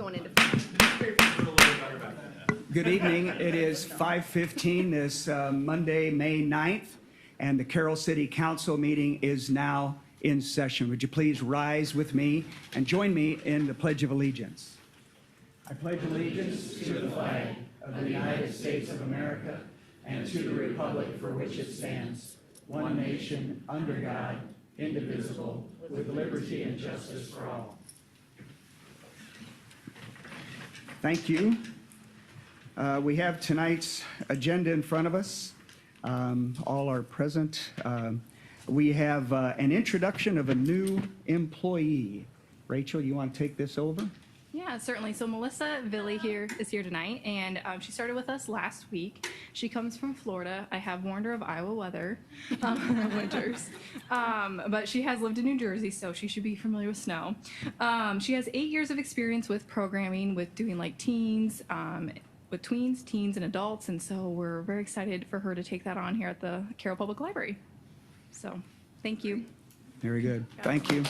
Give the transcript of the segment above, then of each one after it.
going into. Good evening. It is 5:15 this Monday, May 9th, and the Carroll City Council meeting is now in session. Would you please rise with me and join me in the Pledge of Allegiance? I pledge allegiance to the flag of the United States of America and to the republic for which it stands, one nation, under God, indivisible, with liberty and justice for all. Thank you. We have tonight's agenda in front of us. All are present. We have an introduction of a new employee. Rachel, you want to take this over? Yeah, certainly. So Melissa Villi is here tonight, and she started with us last week. She comes from Florida. I have warned her of Iowa weather, winters, but she has lived in New Jersey, so she should be familiar with snow. She has 8 years of experience with programming, with doing like teens, with tweens, teens, and adults, and so we're very excited for her to take that on here at the Carroll Public Library. So, thank you. Very good. Thank you.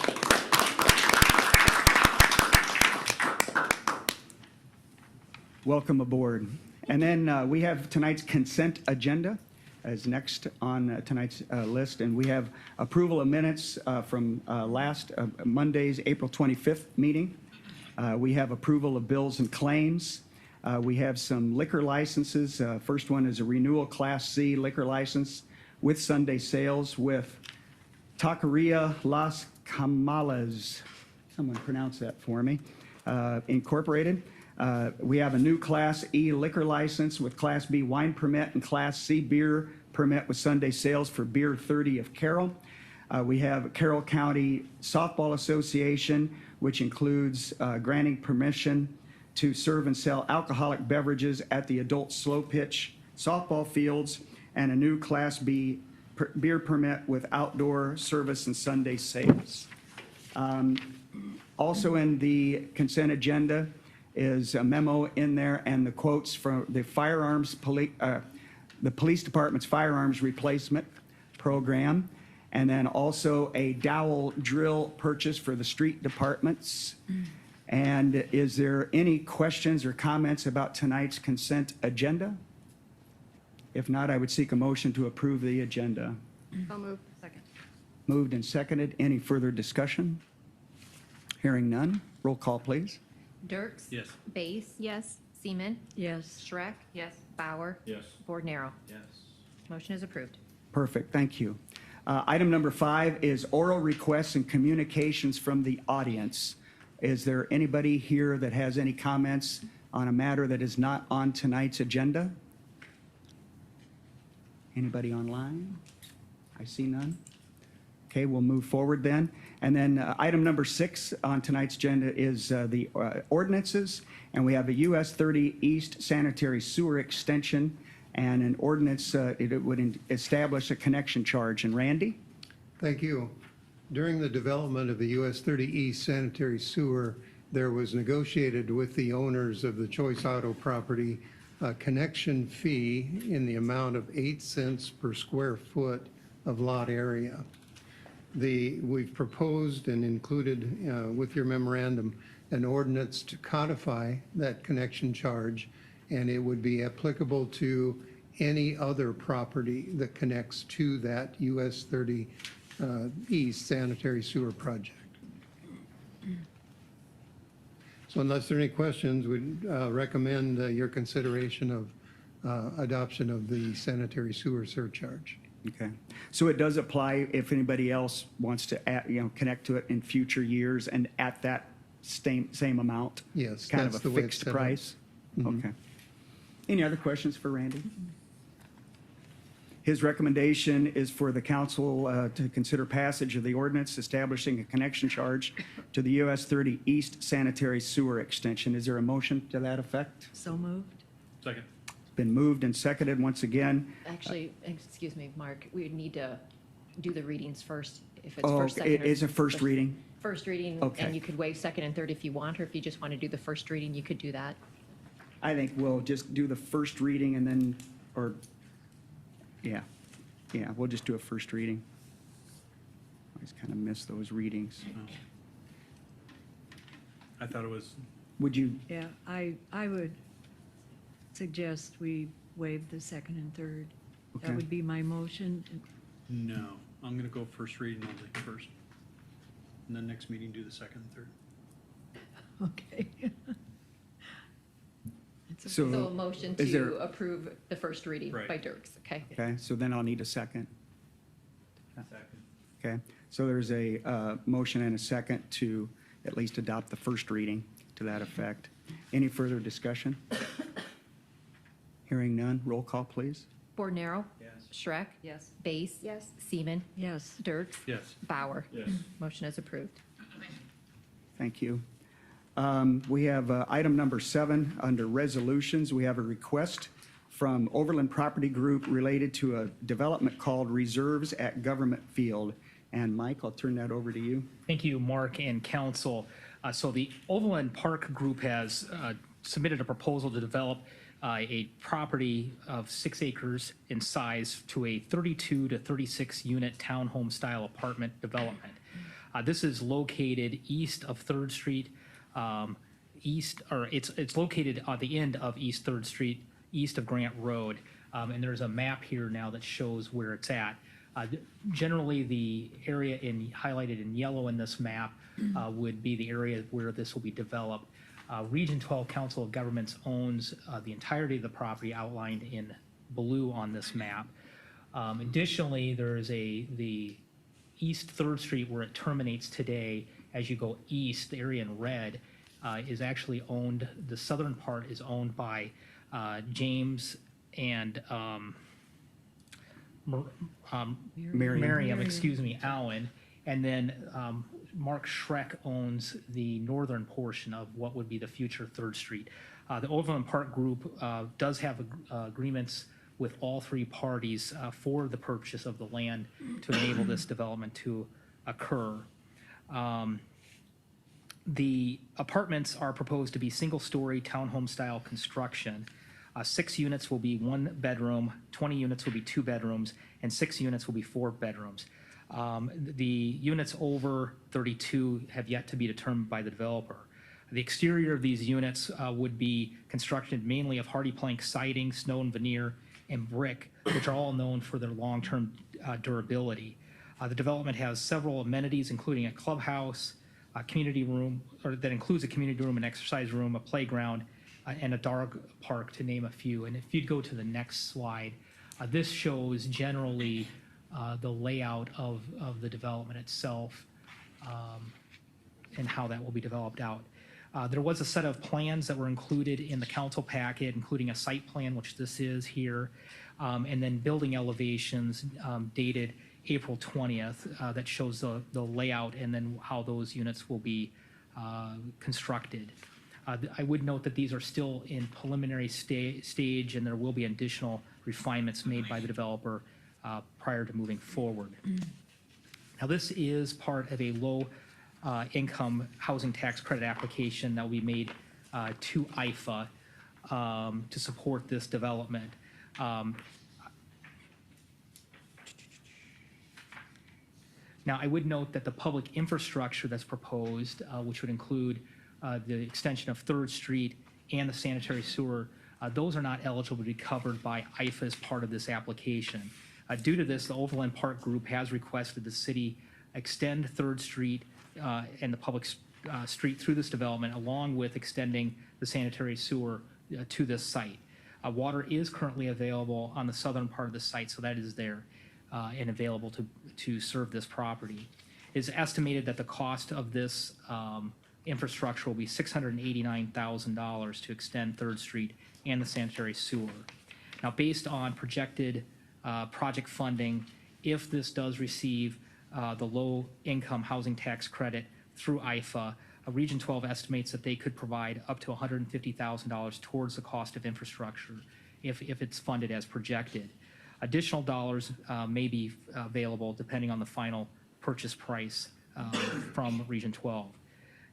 Welcome aboard. And then we have tonight's consent agenda as next on tonight's list. And we have approval of minutes from last Monday's April 25th meeting. We have approval of bills and claims. We have some liquor licenses. First one is a renewal Class C liquor license with Sunday sales with Taqueria Las Camales. Someone pronounce that for me. Incorporated. We have a new Class E liquor license with Class B wine permit and Class C beer permit with Sunday sales for Beer 30 of Carroll. We have Carroll County Softball Association, which includes granting permission to serve and sell alcoholic beverages at the adult slow pitch softball fields, and a new Class B beer permit with outdoor service and Sunday sales. Also in the consent agenda is a memo in there and the quotes from the the police department's firearms replacement program, and then also a dowel drill purchase for the street departments. And is there any questions or comments about tonight's consent agenda? If not, I would seek a motion to approve the agenda. I'll move. Second. Moved and seconded. Any further discussion? Hearing none. Roll call, please. Dirks? Yes. Base? Yes. Seaman? Yes. Schreck? Yes. Bauer? Yes. Bordenaro? Yes. Motion is approved. Perfect. Thank you. Item number 5 is oral requests and communications from the audience. Is there anybody here that has any comments on a matter that is not on tonight's agenda? Anybody online? I see none. Okay, we'll move forward then. And then item number 6 on tonight's agenda is the ordinances. And we have a US 30 East sanitary sewer extension and an ordinance, it would establish a connection charge. And Randy? Thank you. During the development of the US 30 East sanitary sewer, there was negotiated with the owners of the Choice Auto property a connection fee in the amount of 8 cents per square foot of lot area. We've proposed and included with your memorandum an ordinance to codify that connection charge, and it would be applicable to any other property that connects to that US 30 East sanitary sewer project. So unless there are any questions, we'd recommend your consideration of adoption of the sanitary sewer surcharge. Okay. So it does apply if anybody else wants to connect to it in future years and at that same amount? Yes, Kind of that's a the way it's fixed set up. price? Mhm. Okay. Any other questions for Randy? His recommendation is for the council to consider passage of the ordinance establishing a connection charge to the US 30 East sanitary sewer extension. Is there a motion to that effect? So moved. Second. Been moved and seconded once again. Actually, excuse me, Mark, we would need to do the readings first. If it's Oh, first, second. it is a first reading? First reading, Okay. and you could waive second and third if you want, or if you just want to do the first reading, you could do that. I think we'll just do the first reading and then, yeah, we'll just do a first reading. I always kind of miss those readings. I thought it was Would you, Yeah, I would suggest we waive the second and third. Okay. That would be my motion. No, I'm gonna go first reading only first. And then next meeting, do the second and third. Okay. It's so, So a motion is there- to approve the first reading Right. by Dirks, okay? okay, so then I'll need a second. Second. Okay, so there's a motion and a second to at least adopt the first reading to that effect. Any further discussion? Hearing none, roll call, please. Bordenaro? Yes. Schreck? Yes. Base? Yes. Seaman? Yes. Dirks? Yes. Bauer? Yes. Motion is approved. Thank you. We have item number 7 under resolutions. We have a request from Overland Property Group related to a development called Reserves at Government Field. And Mike, I'll turn that over to you. Thank you, Mark and council. So the Overland Park Group has submitted a proposal to develop a property of 6 acres in size to a 32 to 36 unit townhome style apartment development. This is located east of 3rd Street, it's located at the end of East 3rd Street, east of Grant Road. And there's a map here now that shows where it's at. Generally, the area highlighted in yellow in this map would be the area where this will be developed. Region 12 Council of Governments owns the entirety of the property outlined in blue on this map. Additionally, there is the East 3rd Street where it terminates today. As you go east, the area in red is actually owned, the southern part is owned by James and Miriam, excuse me, Allen. And then Mark Schreck owns the northern portion of what would be the future 3rd Street. The Overland Park Group does have agreements with all 3 parties for the purchase of the land to enable this development to occur. The apartments are proposed to be single-story townhome-style construction. 6 units will be 1 bedroom, 20 units will be 2 bedrooms, and 6 units will be 4 bedrooms. The units over 32 have yet to be determined by the developer. The exterior of these units would be constructed mainly of hardy plank siding, snow and veneer, and brick, which are all known for their long-term durability. The development has several amenities, including a clubhouse, a community room, or that includes a community room, an exercise room, a playground, and a dog park, to name a few. And if you'd go to the next slide, this shows generally the layout of the development itself and how that will be developed out. There was a set of plans that were included in the council packet, including a site plan, which this is here, and then building elevations dated April 20th that shows the layout and then how those units will be constructed. I would note that these are still in preliminary stage, and there will be additional refinements made by the developer prior to moving forward. Now, this is part of a low income housing tax credit application that will be made to IFA to support this development. Now, I would note that the public infrastructure that's proposed, which would include the extension of 3rd Street and the sanitary sewer, those are not eligible to be covered by IFA as part of this application. Due to this, the Overland Park Group has requested the city extend 3rd Street and the public street through this development, along with extending the sanitary sewer to this site. Water is currently available on the southern part of the site, so that is there and available to serve this property. It is estimated that the cost of this infrastructure will be $689,000 to extend 3rd Street and the sanitary sewer. Now, based on projected project funding, if this does receive the low-income housing tax credit through IFA, Region 12 estimates that they could provide up to $150,000 towards the cost of infrastructure if it's funded as projected. Additional dollars may be available depending on the final purchase price from Region 12.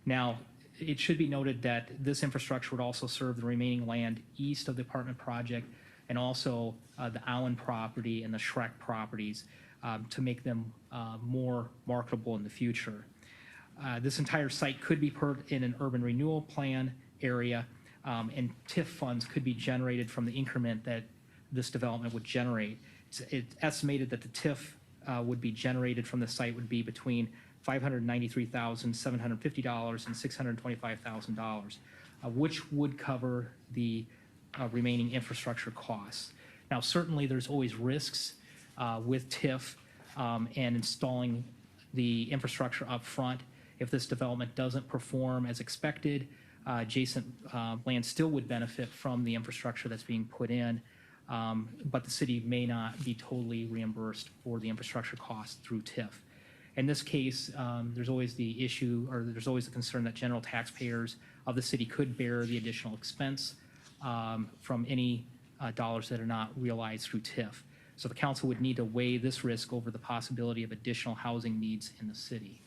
Now, it should be noted that this infrastructure would also serve the remaining land east of the apartment project and also the Allen property and the Schreck properties to make them more marketable in the future. This entire site could be put in an urban renewal plan area, and TIF funds could be generated from the increment that this development would generate. It's estimated that the TIF would be generated from the site would be between $593,750 and $625,000, which would cover the remaining infrastructure costs. Now, certainly, there's always risks with TIF and installing the infrastructure up front. If this development doesn't perform as expected, adjacent land still would benefit from the infrastructure that's being put in, but the city may not be totally reimbursed for the infrastructure costs through TIF. In this case, there's always the issue, or there's always the concern that general taxpayers of the city could bear the additional expense from any dollars that are not realized through TIF. So the council would need to weigh this risk over the possibility of additional housing needs in the city.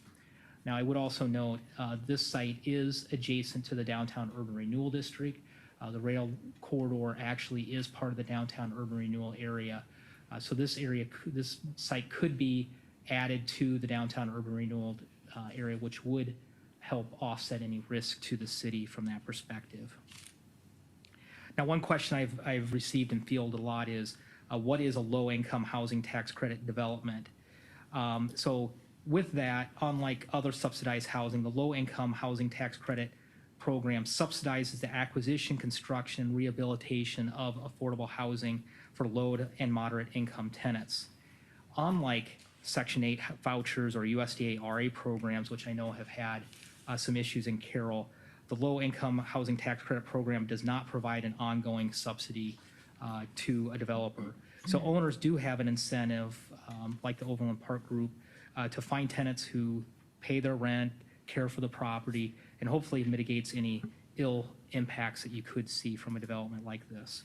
Now, I would also note this site is adjacent to the downtown urban renewal district. The rail corridor actually is part of the downtown urban renewal area. So this site could be added to the downtown urban renewal area, which would help offset any risk to the city from that perspective. Now, one question I've received and fielded a lot is, what is a low-income housing tax credit development? So with that, unlike other subsidized housing, the low-income housing tax credit program subsidizes the acquisition, construction, and rehabilitation of affordable housing for low and moderate income tenants. Unlike Section 8 vouchers or USDA RA programs, which I know have had some issues in Carroll, the low-income housing tax credit program does not provide an ongoing subsidy to a developer. So owners do have an incentive, like the Overland Park Group, to find tenants who pay their rent, care for the property, and hopefully mitigates any ill impacts that you could see from a development like this.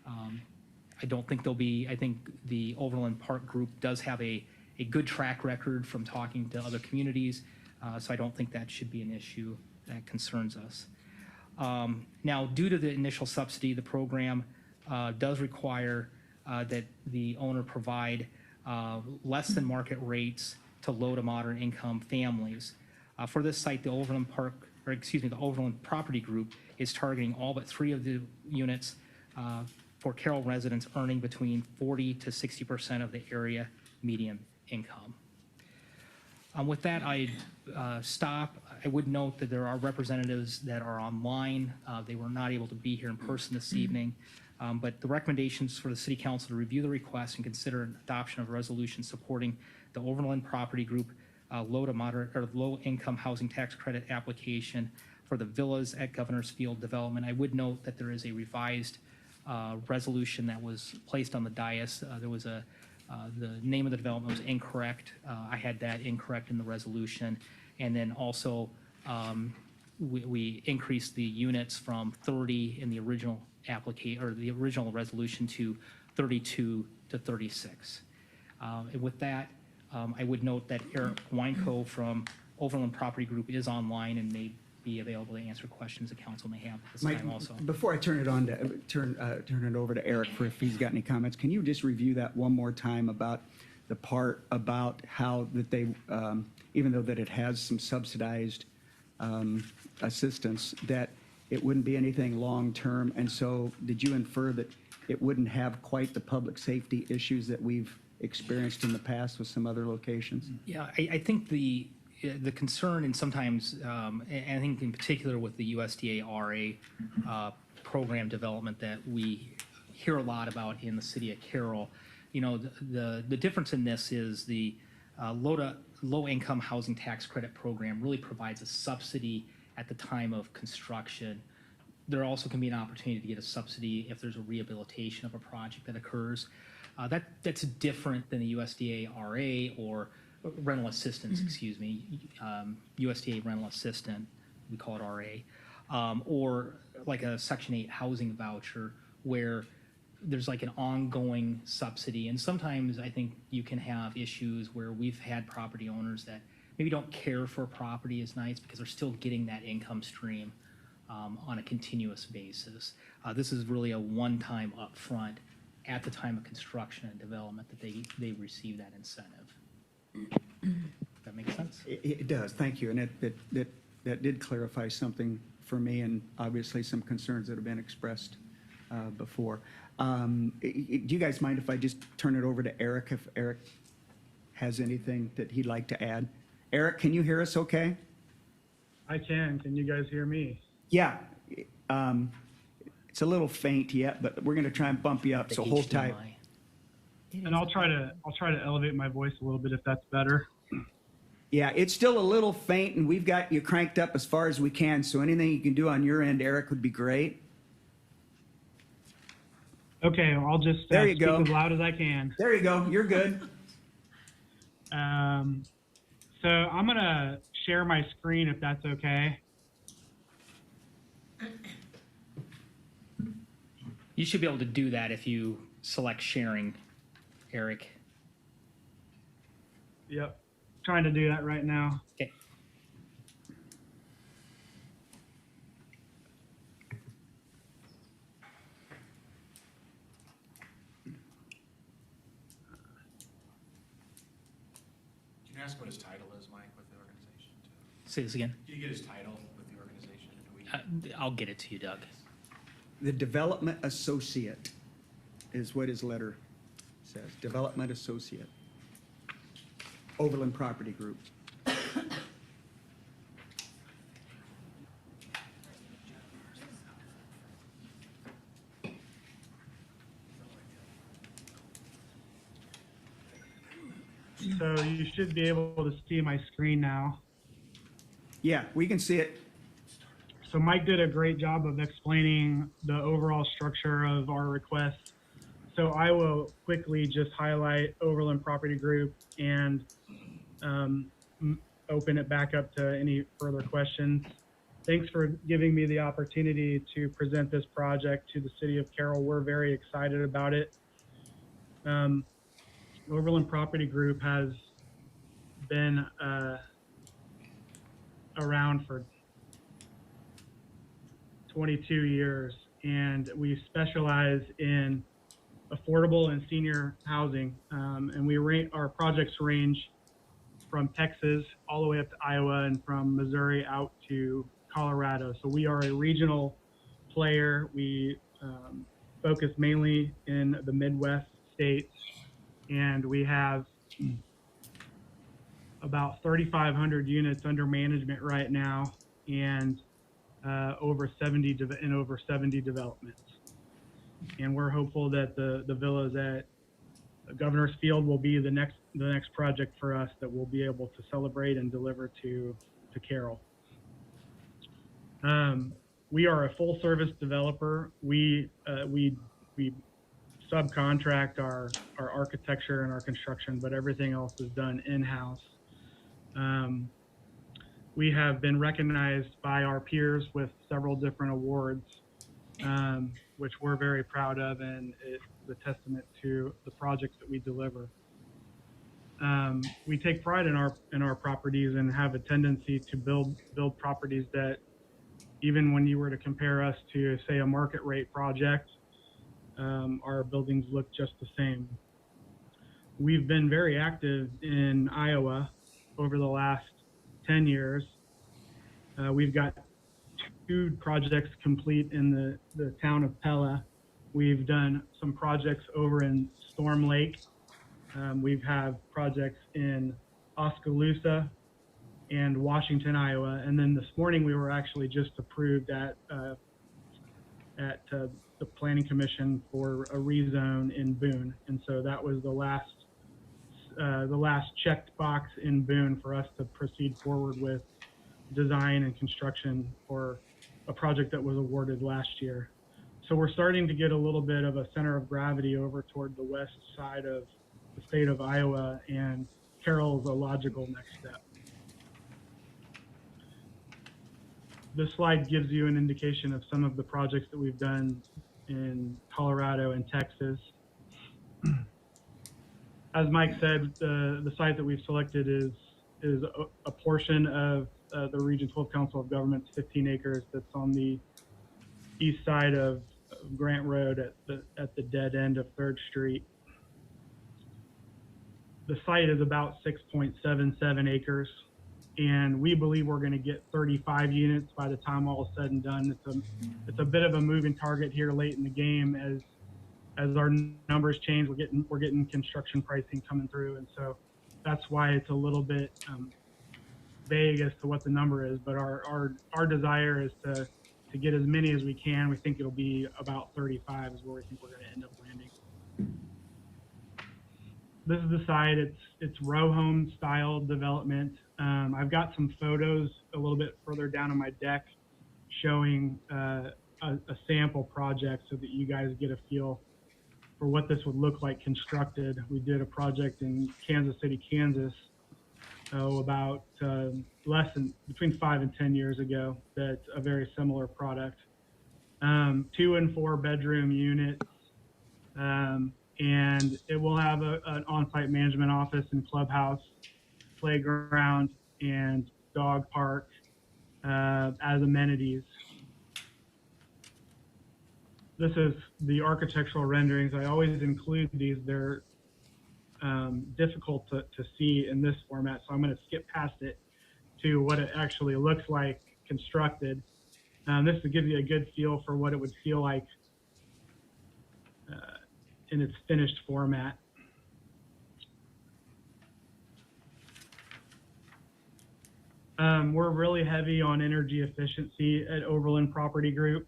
I don't think there'll be, I think the Overland Park Group does have a good track record from talking to other communities, so I don't think that should be an issue that concerns us. Now, due to the initial subsidy, the program does require that the owner provide less than market rates to low to moderate income families. For this site, the Overland Property Group is targeting all but 3 of the units for Carroll residents earning between 40 to 60% of the area median income. With that, I stop. I would note that there are representatives that are online. They were not able to be here in person this evening, but the recommendations for the City Council to review the request and consider an adoption of a resolution supporting the Overland Property Group low to moderate or low income housing tax credit application for the villas at Governor's Field development. I would note that there is a revised resolution that was placed on the dais. There was the name of the development was incorrect. I had that incorrect in the resolution. And then also we increased the units from 30 in the original application or the original resolution to 32 to 36. And with that, I would note that Eric Weinko from Overland Property Group is online and may be available to answer questions the council may have at this time also. Before I turn it on to turn it over to Eric for if he's got any comments, can you just review that one more time about the part about how that they, even though that it has some subsidized assistance, that it wouldn't be anything long-term, and so did you infer that it wouldn't have quite the public safety issues that we've experienced in the past with some other locations? Yeah, I think the concern, and sometimes, and I think in particular with the USDA RA program development that we hear a lot about in the city of Carroll, you know, the difference in this is the low income housing tax credit program really provides a subsidy at the time of construction. There also can be an opportunity to get a subsidy if there's a rehabilitation of a project that occurs. That's different than the USDA RA or rental assistance, excuse me, USDA rental assistant, we call it RA, or like a Section 8 housing voucher where there's like an ongoing subsidy. And sometimes I think you can have issues where we've had property owners that maybe don't care for a property as nice because they're still getting that income stream on a continuous basis. This is really a one-time upfront at the time of construction and development that they receive that incentive. That makes sense? It does, thank you, and that did clarify something for me, and obviously some concerns that have been expressed before. Do you guys mind if I just turn it over to Eric, if Eric has anything that he'd like to add? Eric, can you hear us okay? I can. Can you guys hear me? Yeah. It's a little faint yet, but we're going to try and bump you up, The so hold tight. HDMI. And I'll try to elevate my voice a little bit if that's better. Yeah, it's still a little faint, and we've got you cranked up as far as we can, so anything you can do on your end, Eric, would be great. Okay, I'll just There you speak go. as loud as I can. There you go. You're good. So I'm gonna share my screen if that's okay. You should be able to do that if you select sharing, Eric. Yep, trying to do that right now. Okay. Can you ask what his title is, Mike, with the organization? Say this again. Can you get his title with the organization? Do we- I'll get it to you, Doug. The Development Associate is what his letter says. Development Associate. Overland Property Group. So you should be able to see my screen now. Yeah, we can see it. So Mike did a great job of explaining the overall structure of our request. So I will quickly just highlight Overland Property Group and open it back up to any further questions. Thanks for giving me the opportunity to present this project to the city of Carroll. We're very excited about it. Overland Property Group has been around for 22 years, and we specialize in affordable and senior housing. And our projects range from Texas all the way up to Iowa, and from Missouri out to Colorado. So we are a regional player. We focus mainly in the Midwest states, and we have about 3,500 units under management right now, and over 70 developments. And we're hopeful that the villas at Governor's Field will be the next project for us that we'll be able to celebrate and deliver to Carroll. We are a full service developer. We subcontract our architecture and our construction, but everything else is done in-house. We have been recognized by our peers with several different awards, which we're very proud of, and it's a testament to the projects that we deliver. We take pride in our properties and have a tendency to build properties that, even when you were to compare us to, say, a market rate project, our buildings look just the same. We've been very active in Iowa over the last 10 years. We've got 2 projects complete in the town of Pella. We've done some projects over in Storm Lake. We've had projects in Oskaloosa and Washington, Iowa. And then this morning we were actually just approved at the Planning Commission for a rezone in Boone. And so that was the last checked box in Boone for us to proceed forward with design and construction for a project that was awarded last year. So we're starting to get a little bit of a center of gravity over toward the west side of the state of Iowa, and Carroll is a logical next step. This slide gives you an indication of some of the projects that we've done in Colorado and Texas. As Mike said, the site that we've selected is a portion of the Region 12 Council of Governments, 15 acres, that's on the east side of Grant Road at the dead end of 3rd Street. The site is about 6.77 acres. and we believe we're going to get 35 units by the time all is said and done. It's a bit of a moving target here late in the game as our numbers change. We're getting construction pricing coming through, and so that's why it's a little bit vague as to what the number is. But our desire is to get as many as we can. We think it'll be about 35 is where we think we're going to end up landing. This is the site. It's row home style development. I've got some photos a little bit further down on my deck showing a sample project so that you guys get a feel for what this would look like constructed. We did a project in Kansas City, Kansas, about between 5 and 10 years ago. That's a very similar product. 2 and 4 bedroom units. And it will have an on-site management office and clubhouse, playground, and dog park as amenities. This is the architectural renderings. I always include these. They're difficult to see in this format, so I'm going to skip past it to what it actually looks like constructed. This will give you a good feel for what it would feel like in its finished format. We're really heavy on energy efficiency at Overland Property Group.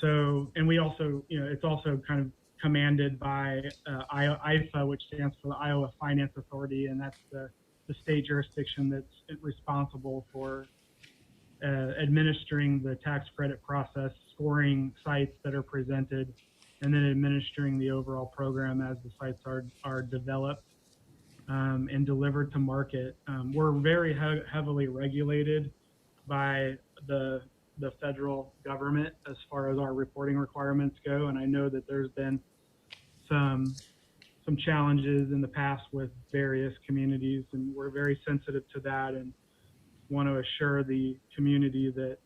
So, and we also, it's also kind of commanded by IFA, which stands for the Iowa Finance Authority, and that's the state jurisdiction that's responsible for administering the tax credit process, scoring sites that are presented, and then administering the overall program as the sites are developed and delivered to market. We're very heavily regulated by the federal government as far as our reporting requirements go, and I know that there's been some challenges in the past with various communities, and we're very sensitive to that and want to assure the community that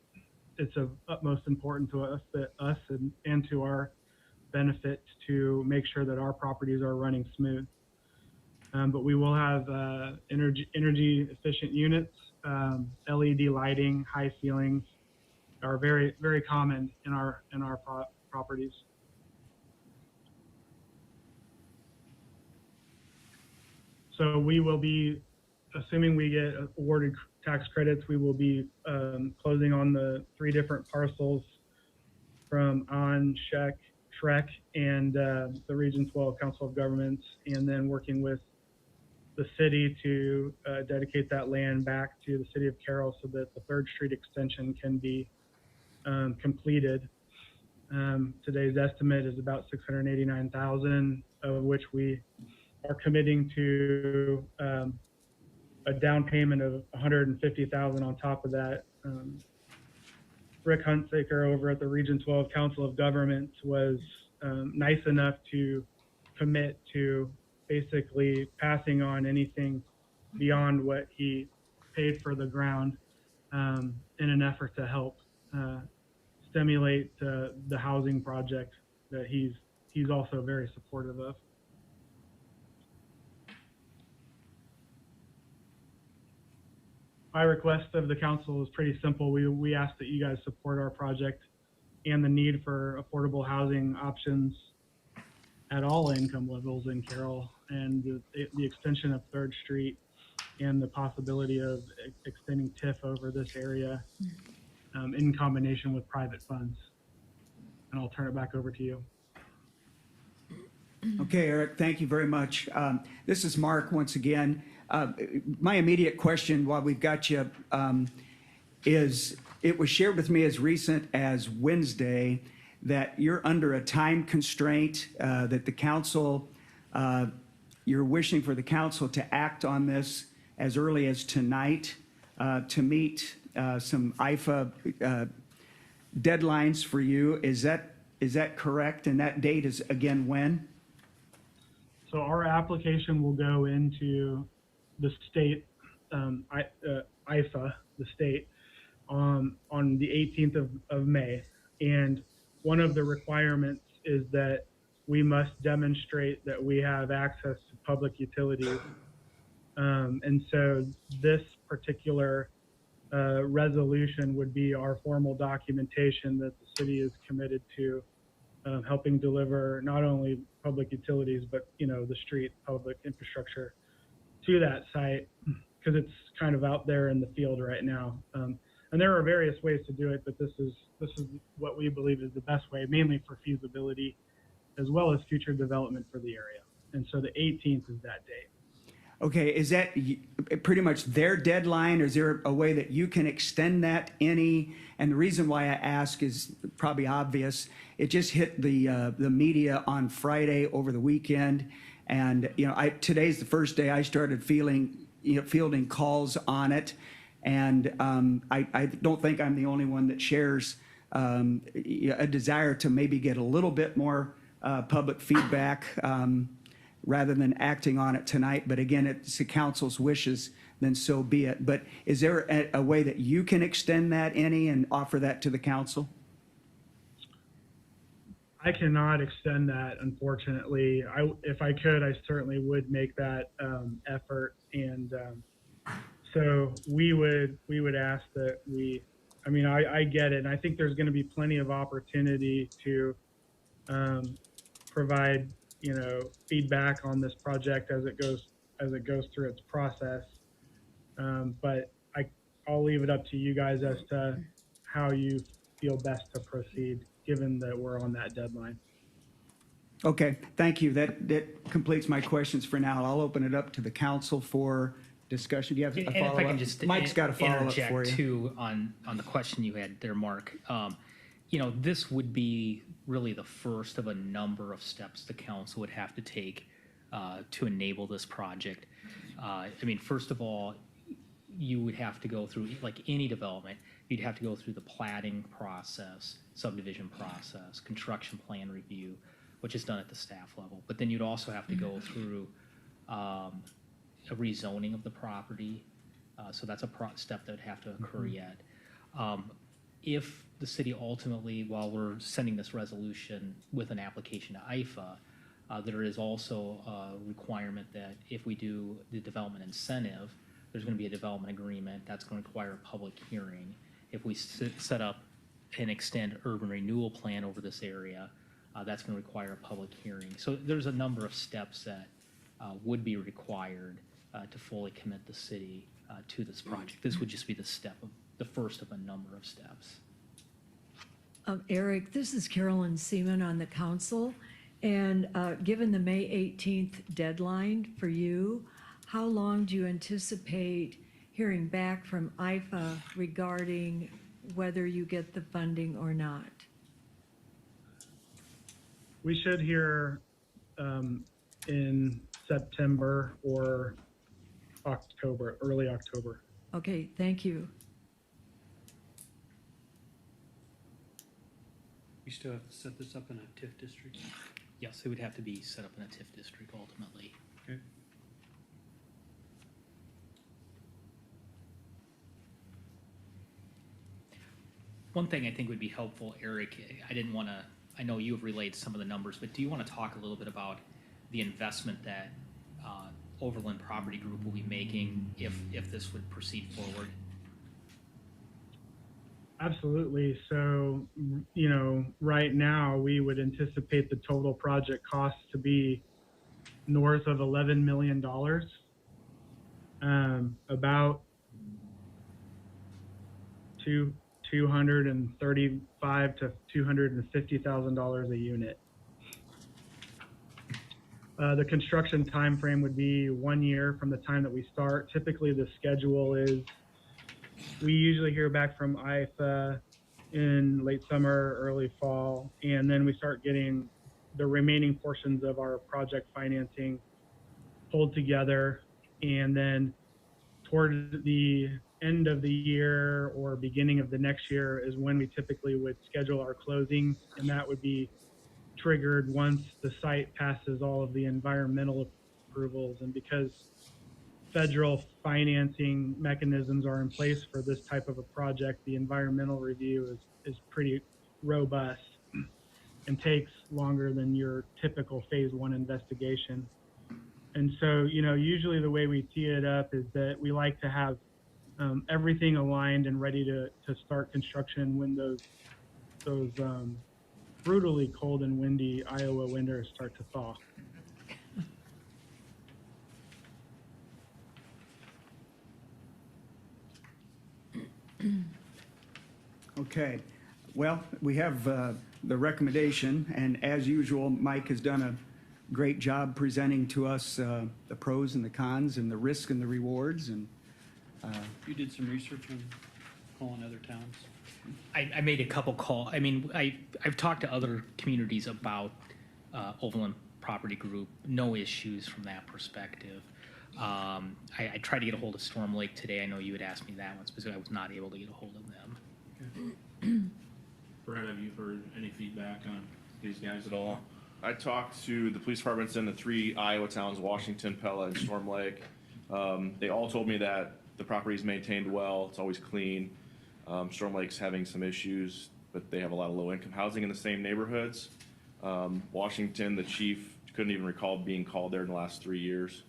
it's of utmost importance to us and to our benefit to make sure that our properties are running smooth. But we will have energy efficient units, LED lighting, high ceilings are very, very common in our properties. So we will be, assuming we get awarded tax credits, we will be closing on the 3 different parcels from Shrek and the Region 12 Council of Governments, and then working with the city to dedicate that land back to the city of Carroll so that the 3rd Street extension can be completed. Today's estimate is about $689,000, of which we are committing to a down payment of $150,000 on top of that. Rick Huntsaker over at the Region 12 Council of Governments was nice enough to commit to basically passing on anything beyond what he paid for the ground in an effort to help stimulate the housing project that he's also very supportive of. My request of the council is pretty simple. We ask that you guys support our project and the need for affordable housing options at all income levels in Carroll, and the extension of 3rd Street and the possibility of extending TIF over this area in combination with private funds. And I'll turn it back over to you. Okay, Eric, thank you very much. This is Mark once again. My immediate question while we've got you is, it was shared with me as recent as Wednesday that you're under a time constraint, that the council, you're wishing for the council to act on this as early as tonight to meet some IFA deadlines for you. Is that correct? And that date is again when? So our application will go into the state, IFA, the state, on the 18th of May. And one of the requirements is that we must demonstrate that we have access to public utilities. And so this particular resolution would be our formal documentation that the city is committed to helping deliver not only public utilities, but, you know, the street public infrastructure to that site, because it's kind of out there in the field right now. And there are various ways to do it, but this is what we believe is the best way, mainly for feasibility as well as future development for the area. And so the 18th is that date. Okay, is that pretty much their deadline, or is there a way that you can extend that any? And the reason why I ask is probably obvious. It just hit the media on Friday over the weekend, and you know, today's the first day I started fielding calls on it, and I don't think I'm the only one that shares a desire to maybe get a little bit more public feedback. Rather than acting on it tonight. But again, it's the council's wishes, then so be it. But is there a way that you can extend that any and offer that to the council? I cannot extend that, unfortunately. If I could, I certainly would make that effort. And so we would ask that I get it. And I think there's going to be plenty of opportunity to provide, you know, feedback on this project as it goes through its process. But I'll leave it up to you guys as to how you feel best to proceed, given that we're on that deadline. Okay, thank you. That completes my questions for now. I'll open it up to the council for discussion. Do you have a follow-up? If I can just Mike's got a follow-up interject for you. too on the question you had there, Mark. You know, this would be really the first of a number of steps the council would have to take to enable this project. I mean, first of all, you would have to go through, like any development, you'd have to go through the platting process, subdivision process, construction plan review, which is done at the staff level. But then you'd also have to go through a rezoning of the property. So that's a step that would have to occur yet. If the city ultimately, while we're sending this resolution with an application to IFA, there is also a requirement that if we do the development incentive, there's going to be a development agreement that's going to require a public hearing. If we set up and extend urban renewal plan over this area, that's going to require a public hearing. So there's a number of steps that would be required to fully commit the city to this project. This would just be the first of a number of steps. Eric, this is Carolyn Seaman on the council, and given the May 18th deadline for you, how long do you anticipate hearing back from IFA regarding whether you get the funding or not? We should hear in September or October, early October. Okay, thank you. We still have to set this up in a TIF district? Yes, it would have to be set up in a TIF district ultimately. Okay. One thing I think would be helpful, Eric, I know you have relayed some of the numbers, but do you want to talk a little bit about the investment that Overland Property Group will be making if this would proceed forward? Absolutely. So, you know, right now we would anticipate the total project cost to be north of $11 million. About $235,000 to $250,000 a unit. The construction time frame would be 1 year from the time that we start. Typically, the schedule is we usually hear back from IFA in late summer, early fall, and then we start getting the remaining portions of our project financing pulled together. And then toward the end of the year or beginning of the next year is when we typically would schedule our closings, and that would be triggered once the site passes all of the environmental approvals. And because federal financing mechanisms are in place for this type of a project, the environmental review is pretty robust and takes longer than your typical phase one investigation. And so, you know, usually the way we tee it up is that we like to have everything aligned and ready to start construction when those brutally cold and windy Iowa winters start to thaw. Okay, well, we have the recommendation, and as usual, Mike has done a great job presenting to us the pros and the cons and the risks and the rewards, and You did some research on calling other towns? I made a couple calls. I mean, I've talked to other communities about Overland Property Group. No issues from that perspective. I tried to get a hold of Storm Lake today. I know you had asked me that one specifically. I was not able to get a hold of them. Brett, have you heard any feedback on these guys at all? I talked to the police departments in the 3 Iowa towns, Washington, Pella, and Storm Lake. They all told me that the property is maintained well, it's always clean. Storm Lake's having some issues, but they have a lot of low-income housing in the same neighborhoods. Washington, the chief couldn't even recall being called there in the last 3 years.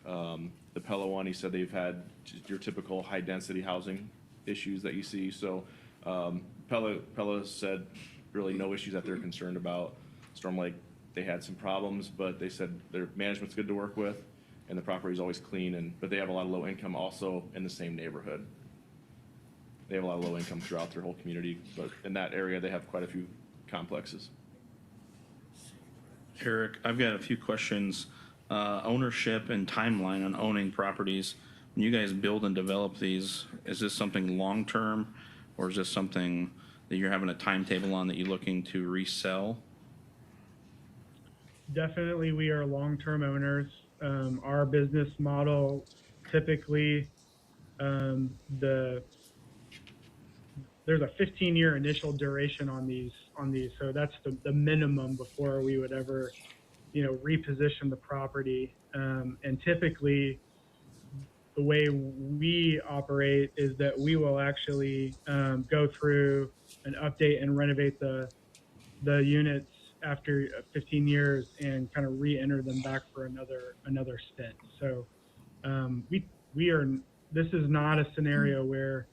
The Pella one, he said they've had your typical high-density housing issues that you see. So Pella said really no issues that they're concerned about. Storm Lake, they had some problems, but they said their management's good to work with, and the property's always clean. But they have a lot of low income also in the same neighborhood. They have a lot of low income throughout their whole community, but in that area they have quite a few complexes. Eric, I've got a few questions. Ownership and timeline on owning properties. When you guys build and develop these, is this something long-term, or is this something that you're having a timetable on that you're looking to resell? Definitely, we are long-term owners. Our business model, typically, there's a 15-year initial duration on these. So that's the minimum before we would ever, reposition the property. And typically, the way we operate is that we will actually go through and update and renovate the units after 15 years and kind of re-enter them back for another stint. So this is not a scenario where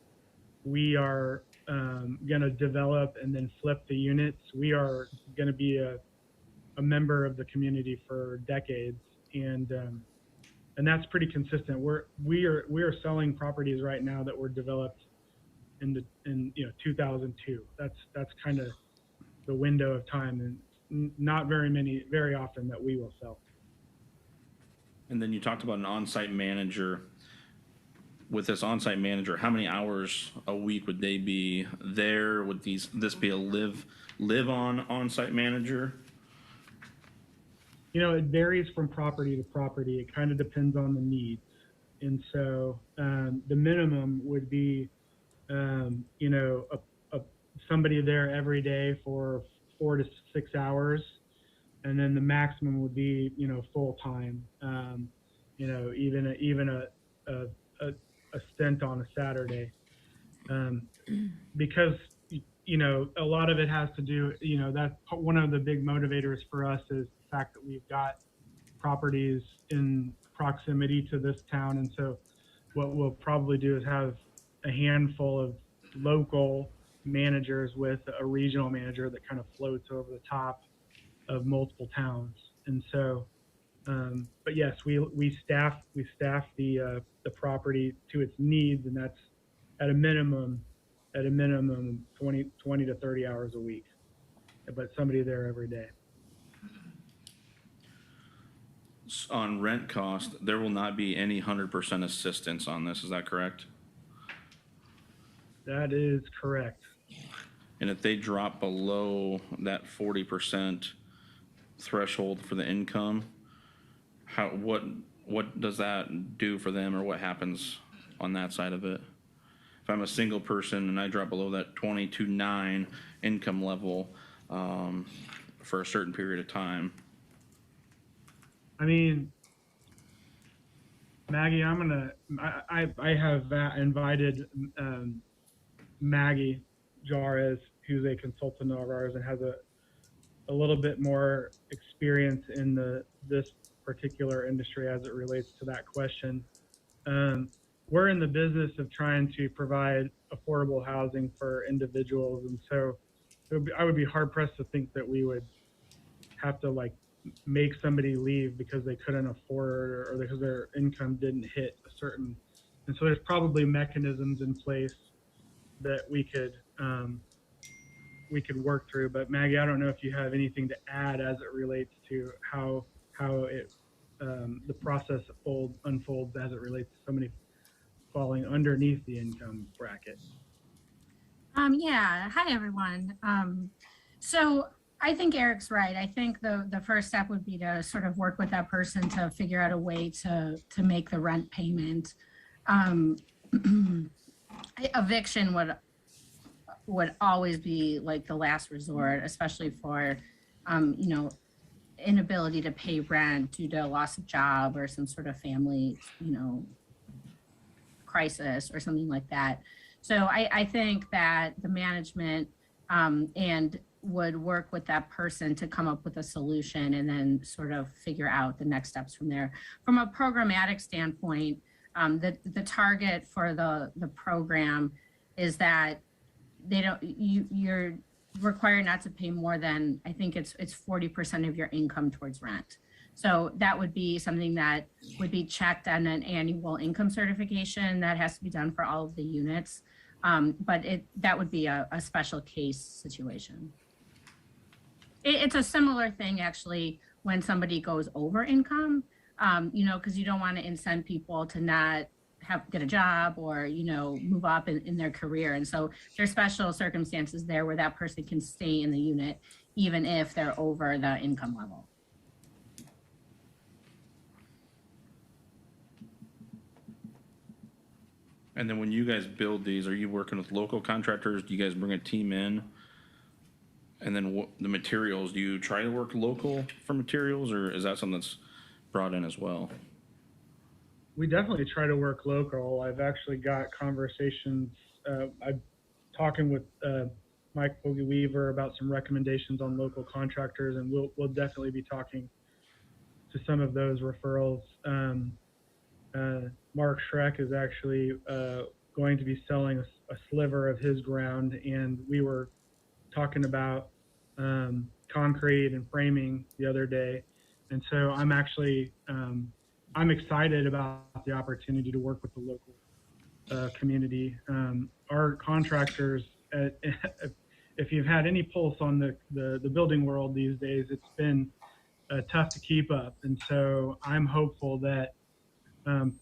we are going to develop and then flip the units. We are going to be a member of the community for decades, and that's pretty consistent. We are selling properties right now that were developed in 2002. That's kind of the window of time, and not very often that we will sell. And then you talked about an on-site manager. With this on-site manager, how many hours a week would they be there? Would this be a on-site manager? It varies from property to property. It kind of depends on the needs. And so the minimum would be, somebody there every day for 4 to 6 hours. And then the maximum would be, full time, even a stint on a Saturday. Because, a lot of it has to do, that's one of the big motivators for us is the fact that we've got properties in proximity to this town. And so what we'll probably do is have a handful of local managers with a regional manager that kind of floats over the top of multiple towns. And so, but yes, we staff the property to its needs, and that's at a minimum 20 to 30 hours a week, but somebody there every day. On rent cost, there will not be any 100% assistance on this. Is that correct? That is correct. And if they drop below that 40% threshold for the income, what does that do for them, or what happens on that side of it? If I'm a single person and I drop below that 22.9 income level for a certain period of time. I mean, Maggie, I have invited Maggie Jarez, who's a consultant of ours and has a little bit more experience in this particular industry as it relates to that question. we're in the business of trying to provide affordable housing for individuals. And so I would be hard pressed to think that we would have to like make somebody leave because they couldn't afford or because their income didn't hit a certain. And so there's probably mechanisms in place that we could work through. But Maggie, I don't know if you have anything to add as it relates to how it the process unfolds as it relates to somebody falling underneath the income bracket. Yeah. Hi, everyone. So I think Eric's right. I think the first step would be to sort of work with that person to figure out a way to make the rent payment. Eviction would always be like the last resort, especially for, inability to pay rent due to loss of job or some sort of family, crisis or something like that. So I think that the management and would work with that person to come up with a solution and then sort of figure out the next steps from there. From a programmatic standpoint, the target for the program is that you're required not to pay more than, I think it's 40% of your income towards rent. So that would be something that would be checked on an annual income certification that has to be done for all of the units. But that would be a special case situation. It's a similar thing actually when somebody goes over income, because you don't want to incent people to not get a job or, move up in their career. And so there's special circumstances there where that person can stay in the unit, even if they're over the income level. And then when you guys build these, are you working with local contractors? Do you guys bring a team in? And then the materials, do you try to work local for materials, or is that something that's brought in as well? We definitely try to work local. I've actually got conversations. I'm talking with Mike Boogie Weaver about some recommendations on local contractors, and we'll definitely be talking to some of those referrals. Mark Schreck is actually going to be selling a sliver of his ground, and we were talking about concrete and framing the other day. And so I'm actually, I'm excited about the opportunity to work with the local community. Our contractors, if you've had any pulse on the building world these days, it's been tough to keep up. And so I'm hopeful that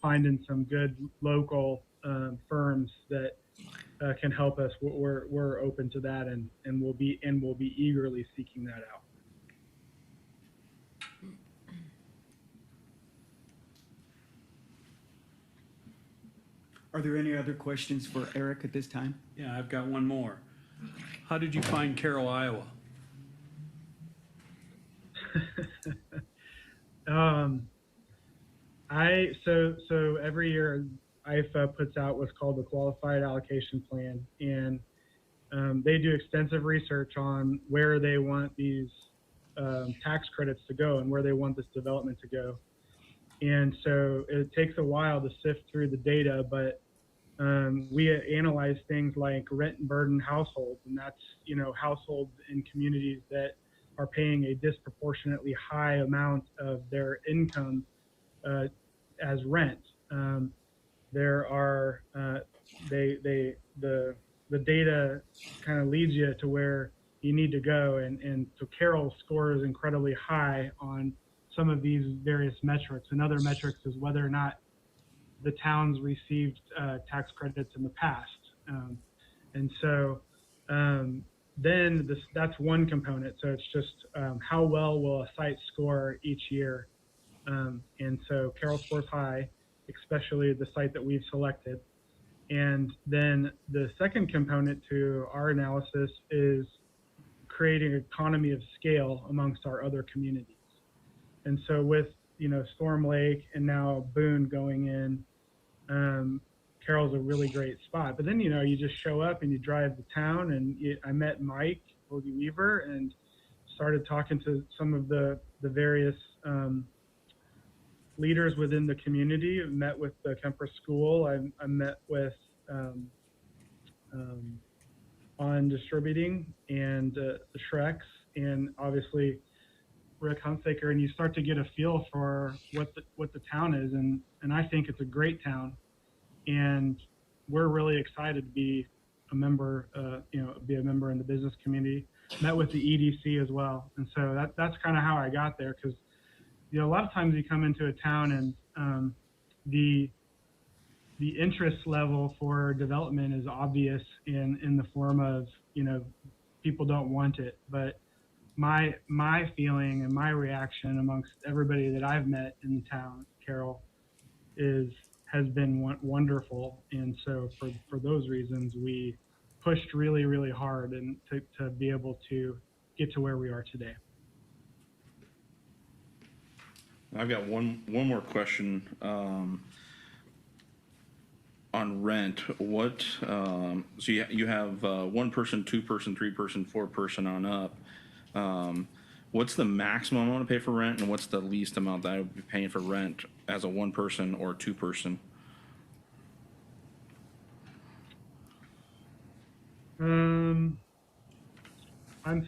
finding some good local firms that can help us. We're open to that, and we'll be eagerly seeking that out. Are there any other questions for Eric at this time? Yeah, I've got one more. How did you find Carroll, Iowa? So every year IFA puts out what's called the Qualified Allocation Plan, and they do extensive research on where they want these tax credits to go and where they want this development to go. And so it takes a while to sift through the data, but we analyze things like rent and burden households, and that's, households in communities that are paying a disproportionately high amount of their income as rent. There are the data kind of leads you to where you need to go, and so Carroll scores incredibly high on some of these various metrics. Another metrics is whether or not the towns received tax credits in the past, and so then that's one component. So it's just how well will a site score each year, and so Carroll scores high, especially the site that we've selected. And then the second component to our analysis is creating economy of scale amongst our other communities. And so with, Storm Lake and now Boone going in, Carroll's a really great spot. But then, you just show up and you drive to town, and I met Mike Boogie Weaver and started talking to some of the various leaders within the community. I met with the Kemper School. I met with on distributing and the Shreks, and obviously Rick Hunsaker, and you start to get a feel for what the town is, and I think it's a great town, and we're really excited to be a member, be a member in the business community. Met with the EDC as well, and so that's kind of how I got there, because a lot of times you come into a town and the interest level for development is obvious in the form of people don't want it, but my feeling and my reaction amongst everybody that I've met in the town, Carroll, has been wonderful. And so for those reasons, we pushed really, really hard and to be able to get to where we are today. I've got one more question on rent. What so you have 1 person, 2 person, 3 person, 4 person on up. What's the maximum I want to pay for rent, and what's the least amount that I would be paying for rent as a 1 person or 2 person? I'm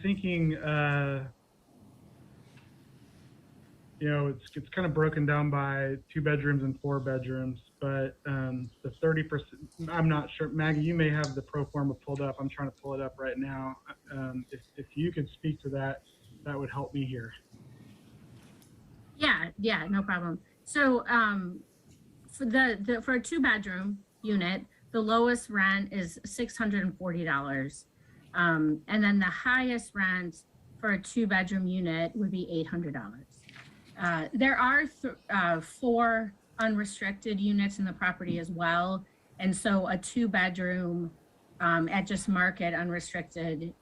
thinking, it's kind of broken down by 2 bedrooms and 4 bedrooms, but the 30%, I'm not sure. Maggie, you may have the pro forma pulled up. I'm trying to pull it up right now. If you could speak to that, that would help me here. Yeah, no problem. So for a 2 bedroom unit, the lowest rent is $640. And then the highest rent for a 2 bedroom unit would be $800. There are 4 unrestricted units in the property as well. And so a 2 bedroom at just market unrestricted,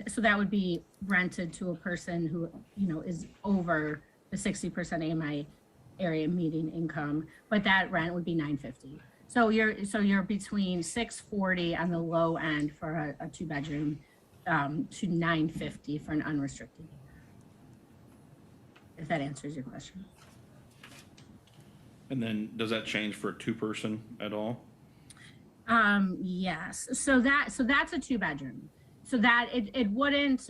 so that would be rented to a person who, is over the 60% AMI area median income, but that rent would be $950. So you're between $640 on the low end for a 2 bedroom to $950 for an unrestricted. If that answers your question. And then does that change for a 2 person at all? Yes. So that's a 2 bedroom. So that it wouldn't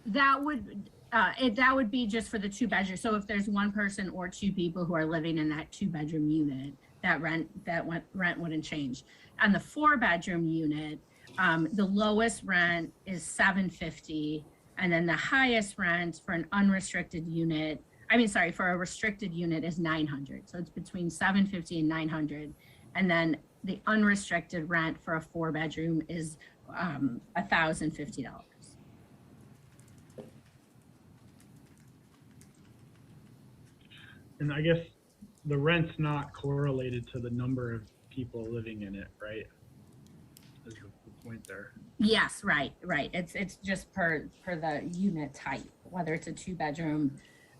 that would be just for the 2 bedroom. So if there's 1 person or 2 people who are living in that 2 bedroom unit, that rent wouldn't change. On the 4 bedroom unit, the lowest rent is $750, and then the highest rent for an unrestricted unit, for a restricted unit is $900. So it's between $750 and $900, and then the unrestricted rent for a 4 bedroom is $1,050. And I guess the rent's not correlated to the number of people living in it, right? Is the point there? Yes, right. It's just per the unit type, whether it's a 2 bedroom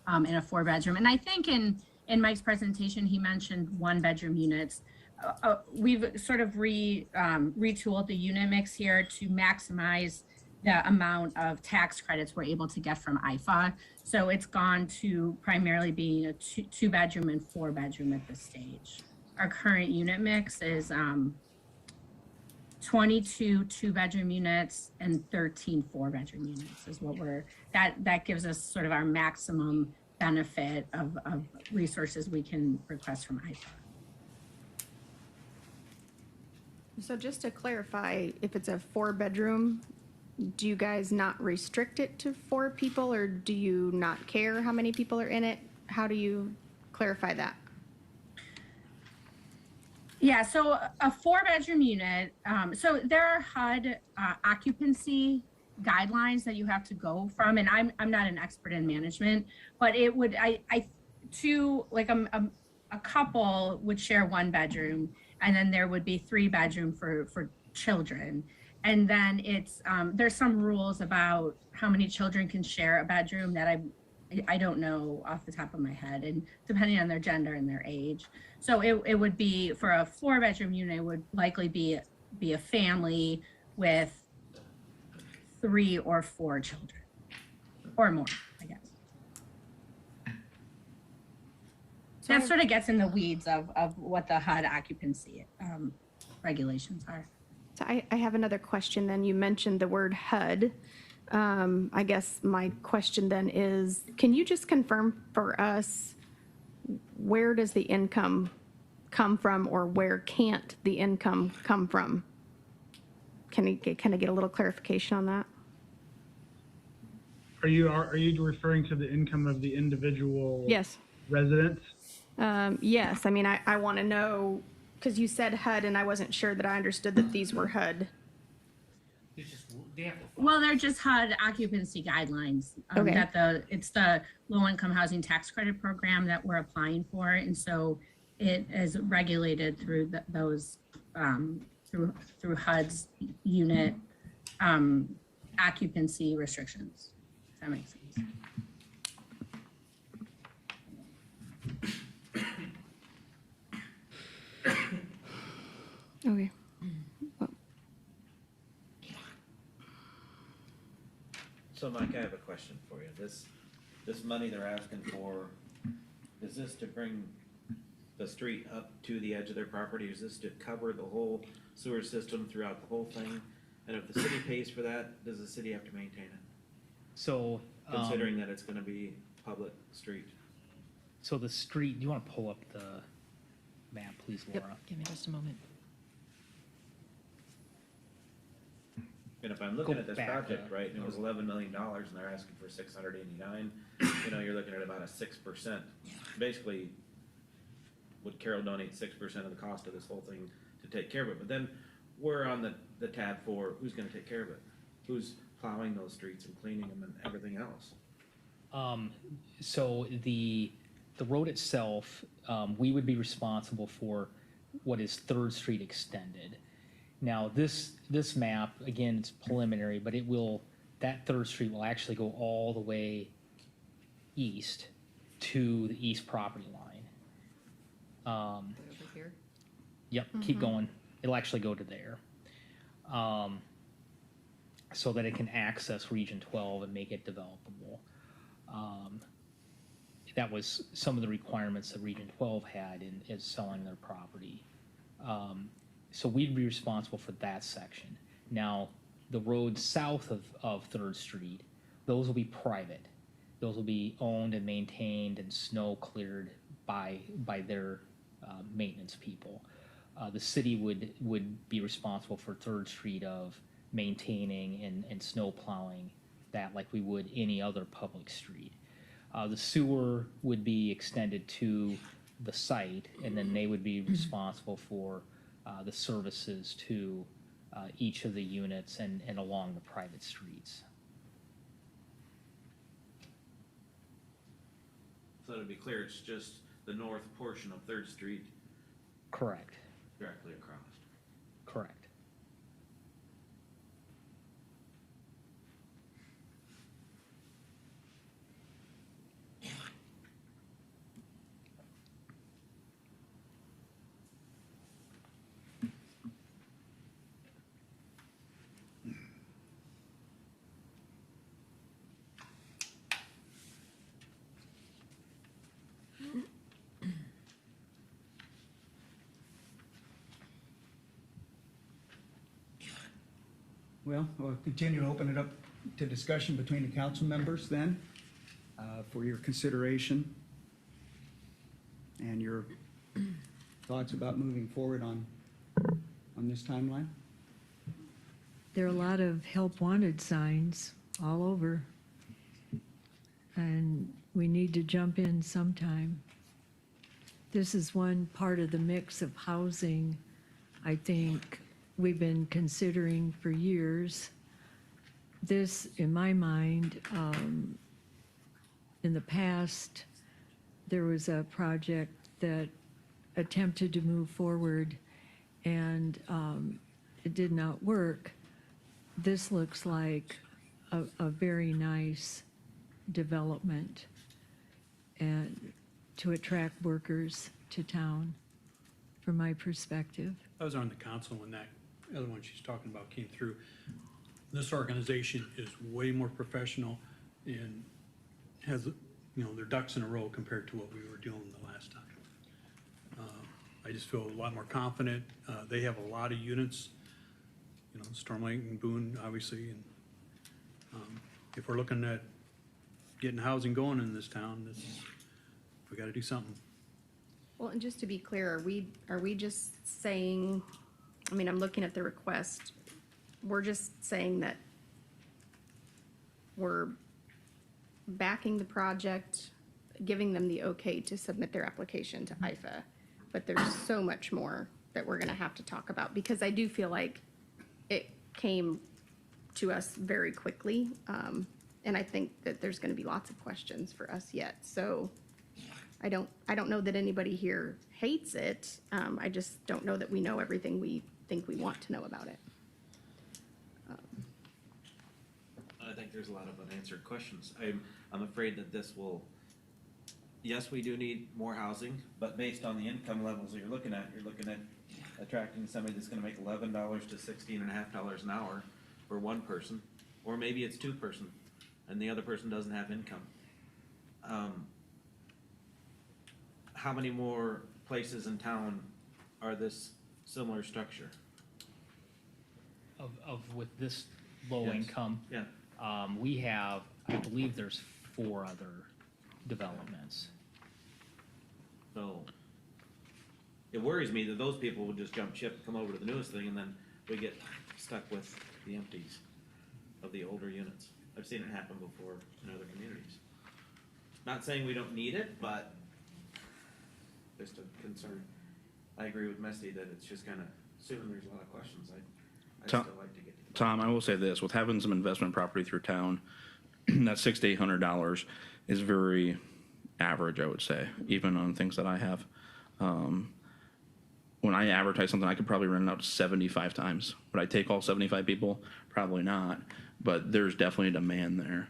and a 4 bedroom. And I think in Mike's presentation, he mentioned 1 bedroom units. We've sort of retooled the unit mix here to maximize the amount of tax credits we're able to get from IFA. So it's gone to primarily being a 2 bedroom and 4 bedroom at this stage. Our current unit mix is 22 2 bedroom units and 13 4 bedroom units is what that gives us sort of our maximum benefit of resources we can request from IFA. So just to clarify, if it's a 4 bedroom, do you guys not restrict it to 4 people, or do you not care how many people are in it? How do you clarify that? Yeah, so a 4 bedroom unit, so there are HUD occupancy guidelines that you have to go from, and I'm not an expert in management, but it would, a couple would share 1 bedroom, and then there would be 3 bedroom for children. And then it's, there's some rules about how many children can share a bedroom that I don't know off the top of my head, and depending on their gender and their age. So it would be, for a 4 bedroom unit, it would likely be a family with 3 or 4 children, or more, I guess. That sort of gets in the weeds of what the HUD occupancy regulations are. So I have another question then. You mentioned the word HUD. I guess my question then is, can you just confirm for us, where does the income come from, or where can't the income come from? Can I get a little clarification on that? Are you referring to the income of the individual Yes. residents? Yes. I mean, I want to know, because you said HUD and I wasn't sure that I understood that these were HUD. Well, they're just HUD occupancy guidelines. Okay. It's the low-income housing tax credit program that we're applying for, and so it is regulated through those through HUD's unit occupancy restrictions. If that makes sense. Okay. So Mike, I have a question for you. This money they're asking for, is this to bring the street up to the edge of their property? Is this to cover the whole sewer system throughout the whole thing? And if the city pays for that, does the city have to maintain it? So, Considering that it's gonna be public street. so the street, do you want to pull up the map, please, Laura? Give me just a moment. And if I'm looking Go at this back project, up. right, and it was $11 million and they're asking for 689, you're looking at about a 6%. Basically, would Carroll donate 6% of the cost of this whole thing to take care of it? But then we're on the tab for who's gonna take care of it? Who's plowing those streets and cleaning them and everything else? So the road itself, we would be responsible for what is Third Street extended. Now, this map, again, it's preliminary, but that Third Street will actually go all the way east to the east property line. Over here. Yep, keep going. It'll actually go to there. So that it can access Region 12 and make it developable. That was some of the requirements that Region 12 had in selling their property. So we'd be responsible for that section. Now, the roads south of Third Street, those will be private. Those will be owned and maintained and snow cleared by their maintenance people. The city would be responsible for Third Street of maintaining and snow plowing that like we would any other public street. The sewer would be extended to the site, and then they would be responsible for the services to each of the units and along the private streets. So to be clear, it's just the north portion of Third Street Correct. directly across. Correct. Well, we'll continue to open it up to discussion between the council members then, for your consideration and your thoughts about moving forward on this timeline. There are a lot of help wanted signs all over. And we need to jump in sometime. This is one part of the mix of housing I think we've been considering for years. This, in my mind, in the past, there was a project that attempted to move forward and it did not work. This looks like a very nice development and to attract workers to town, from my perspective. I was on the council when that other one she's talking about came through. This organization is way more professional and has, their ducks in a row compared to what we were doing the last time. I just feel a lot more confident. They have a lot of units, you know, Storm Lake and Boone, obviously, and if we're looking at getting housing going in this town, we gotta do something. Well, and just to be clear, are we just saying, I mean, I'm looking at the request, we're just saying that we're backing the project, giving them the okay to submit their application to IFA, but there's so much more that we're gonna have to talk about, because I do feel like it came to us very quickly, and I think that there's gonna be lots of questions for us yet, so I don't know that anybody here hates it, I just don't know that we know everything we think we want to know about it. I think there's a lot of unanswered questions. I'm afraid that this will, yes, we do need more housing, but based on the income levels that you're looking at attracting somebody that's gonna make $11 to $16.50 an hour for one person, or maybe it's two person, and the other person doesn't have income. How many more places in town are this similar structure? With this low Yes. income, Yeah. we have, I believe there's 4 other developments. So it worries me that those people will just jump ship, come over to the newest thing, and then we get stuck with the empties of the older units. I've seen it happen before in other communities. Not saying we don't need it, but just a concern. I agree with Misty that it's just kind of, assuming there's a lot of questions, I'd still like to get to the Tom, I will say this, with having some investment property through town, that $600 to $800 is very average, I would say, even on things that I have. When I advertise something, I could probably rent it out 75 times. Would I take all 75 people? Probably not, but there's definitely a demand there.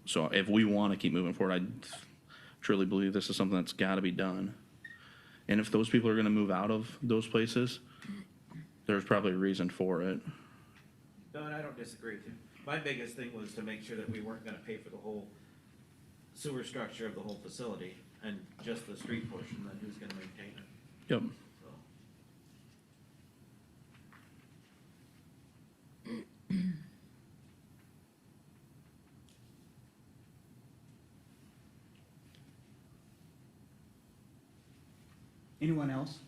So if we want to keep moving forward, I truly believe this is something that's got to be done. And if those people are going to move out of those places, there's probably a reason for it. No, and I don't disagree with you. My biggest thing was to make sure that we weren't gonna pay for the whole sewer structure of the whole facility and just the street portion, then who's gonna maintain it? Yep. So, Anyone else?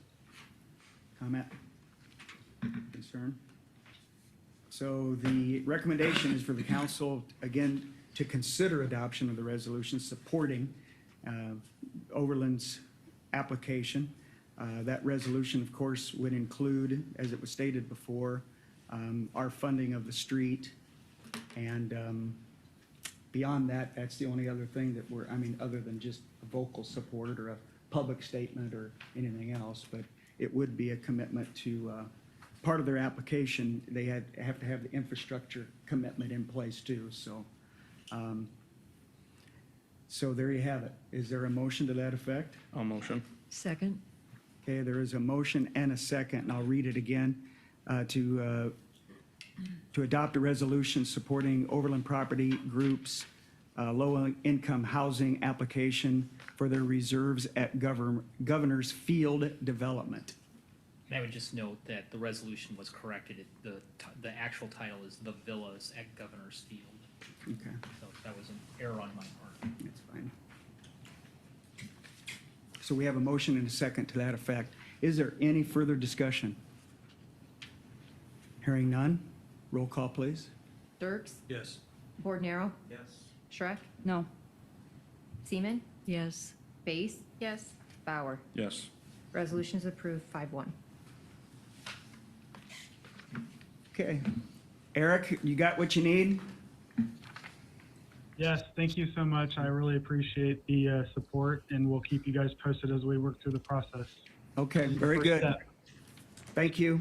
Comment? Concern? So the recommendation is for the council, again, to consider adoption of the resolution supporting Overland's application. That resolution, of course, would include, as it was stated before, our funding of the street. And beyond that, that's the only other thing that we're, I mean, other than just a vocal support or a public statement or anything else, but it would be a commitment to, part of their application, they have to have the infrastructure commitment in place too, so. So there you have it. Is there a motion to that effect? I'll motion. Second? Okay, there is a motion and a second, and I'll read it again, to adopt a resolution supporting Overland Property Group's low-income housing application for their reserves at Governor's Field Development. And I would just note that the resolution was corrected. The actual title is The Villas at Governor's Field. Okay, So that was an error on my part. that's fine. So we have a motion and a second to that effect. Is there any further discussion? Hearing none, roll call, please. Dirks, Yes. Bordenaro, yes. Shrek, No. Seaman, Yes. Base, Yes, Bauer. Yes. Resolution is approved 5-1. Okay. Eric, you got what you need? Yes, thank you so much. I really appreciate the support, and we'll keep you guys posted as we work through the process. Okay, very First good. step. Thank you.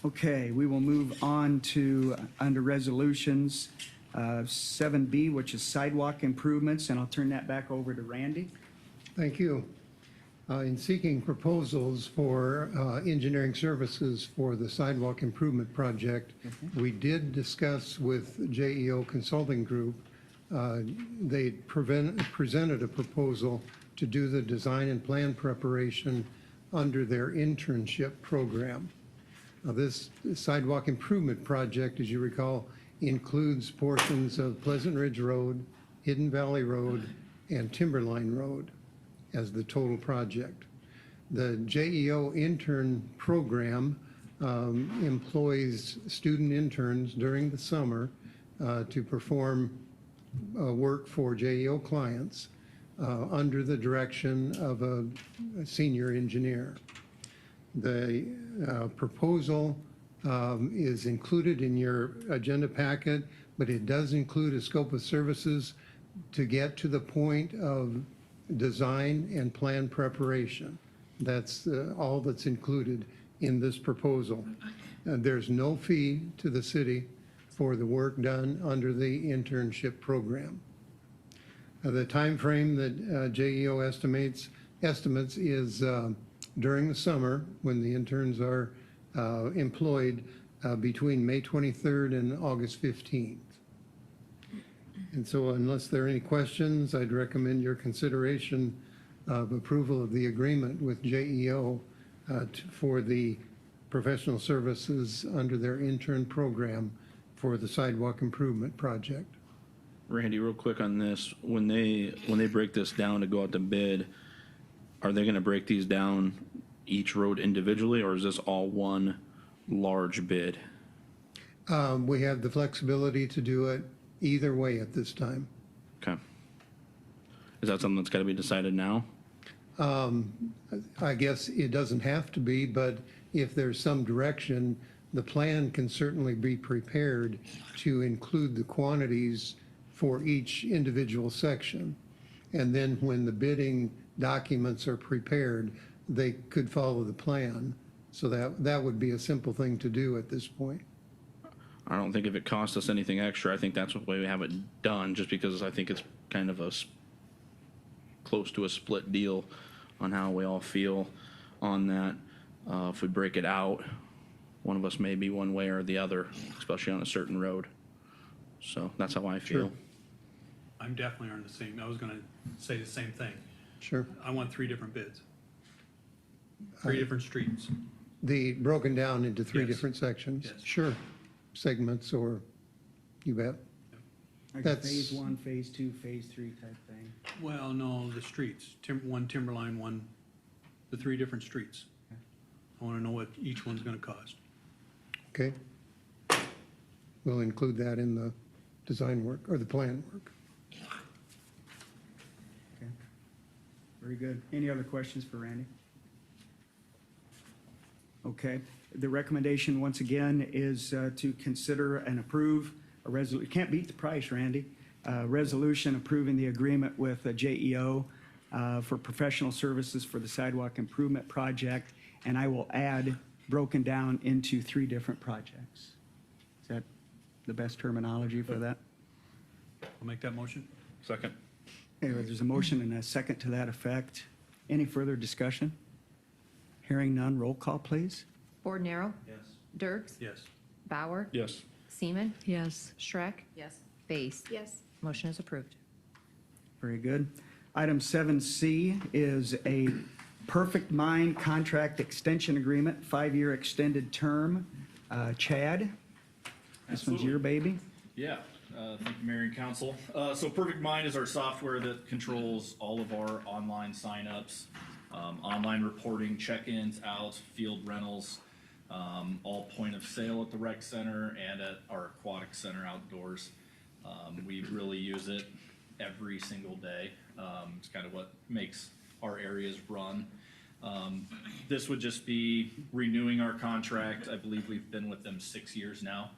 Okay, we will move on to, under resolutions, 7B, which is sidewalk improvements, and I'll turn that back over to Randy. Thank you. In seeking proposals for engineering services for the sidewalk improvement project, we did discuss with JEO Consulting Group. They presented a proposal to do the design and plan preparation under their internship program. Now, this sidewalk improvement project, as you recall, includes portions of Pleasant Ridge Road, Hidden Valley Road, and Timberline Road as the total project. The JEO intern program employs student interns during the summer to perform work for JEO clients under the direction of a senior engineer. The proposal is included in your agenda packet, but it does include a scope of services to get to the point of design and plan preparation. That's all that's included in this proposal. There's no fee to the city for the work done under the internship program. The time frame that JEO estimates is during the summer when the interns are employed between May 23rd and August 15th. And so unless there are any questions, I'd recommend your consideration of approval of the agreement with JEO for the professional services under their intern program for the sidewalk improvement project. Randy, real quick on this, when they break this down to go out to bid, are they gonna break these down each road individually, or is this all one large bid? We have the flexibility to do it either way at this time. Okay. Is that something that's gotta be decided now? I guess it doesn't have to be, but if there's some direction, the plan can certainly be prepared to include the quantities for each individual section. And then when the bidding documents are prepared, they could follow the plan. So that would be a simple thing to do at this point. I don't think if it costs us anything extra, I think that's the way we have it done, just because I think it's kind of close to a split deal on how we all feel on that. If we break it out, one of us may be one way or the other, especially on a certain road. So that's how I feel. Sure. I'm definitely on the same, I was gonna say the same thing. Sure. I want 3 different bids. 3 different streets. The broken down into 3 Yes. different sections? Yes. Sure. Segments or, you bet. Like That's- phase 1, phase 2, phase 3 type thing. Well, no, the streets, one Timberline, one, the 3 different streets. I wanna know what each one's gonna cost. Okay. We'll include that in the design work or the plan work. Okay. Very good. Any other questions for Randy? Okay. The recommendation, once again, is to consider and approve a resolution. Can't beat the price, Randy. Resolution approving the agreement with JEO for professional services for the sidewalk improvement project. And I will add, broken down into 3 different projects. Is that the best terminology for that? I'll make that motion. Second. Anyway, there's a motion and a second to that effect. Any further discussion? Hearing none, roll call, please. Bordenaro, Yes. Dirks, Yes. Bauer, Yes. Seaman, Yes. Schreck, Yes. Base. Yes. Motion is approved. Very good. Item 7C is a Perfect Mind contract extension agreement, 5-year extended term. Chad, this one's your baby. Yeah, thank you, Mayor and Council. So Perfect Mind is our software that controls all of our online signups, online reporting, check-ins, outs, field rentals, all point of sale at the rec center and at our aquatic center outdoors. We really use it every single day. It's kind of what makes our areas run. This would just be renewing our contract. I believe we've been with them 6 years now.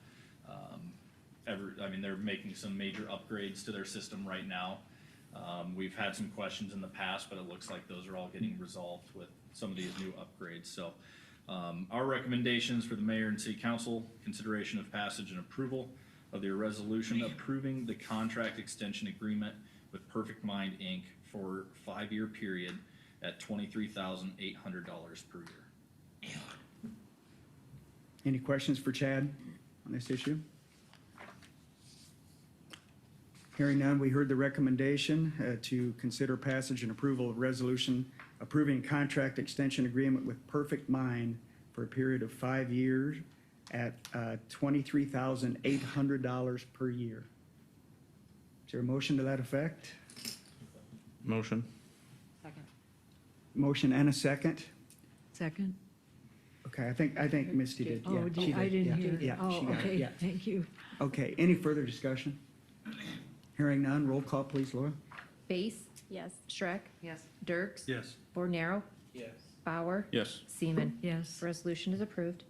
They're making some major upgrades to their system right now. We've had some questions in the past, but it looks like those are all getting resolved with some of these new upgrades. So our recommendations for the mayor and city council: consideration of passage and approval of the resolution approving the contract extension agreement with Perfect Mind, Inc. for 5-year period at $23,800 per year. Any questions for Chad on this issue? Hearing none, we heard the recommendation to consider passage and approval of resolution approving contract extension agreement with Perfect Mind for a period of 5 years at $23,800 per year. Is there a motion to that effect? Motion. Second. Motion and a second? Second? Okay, I think Misty did. Oh, Yeah, she I did. didn't Yeah, hear yeah, that. Oh, she got it, okay, yeah. thank you. Okay, any further discussion? Hearing none, roll call, please, Laura. Base, Yes. Shrek, Yes. Dirks, Yes. Bornero, Yes. Bauer, Yes. Seaman. Yes. Resolution is approved.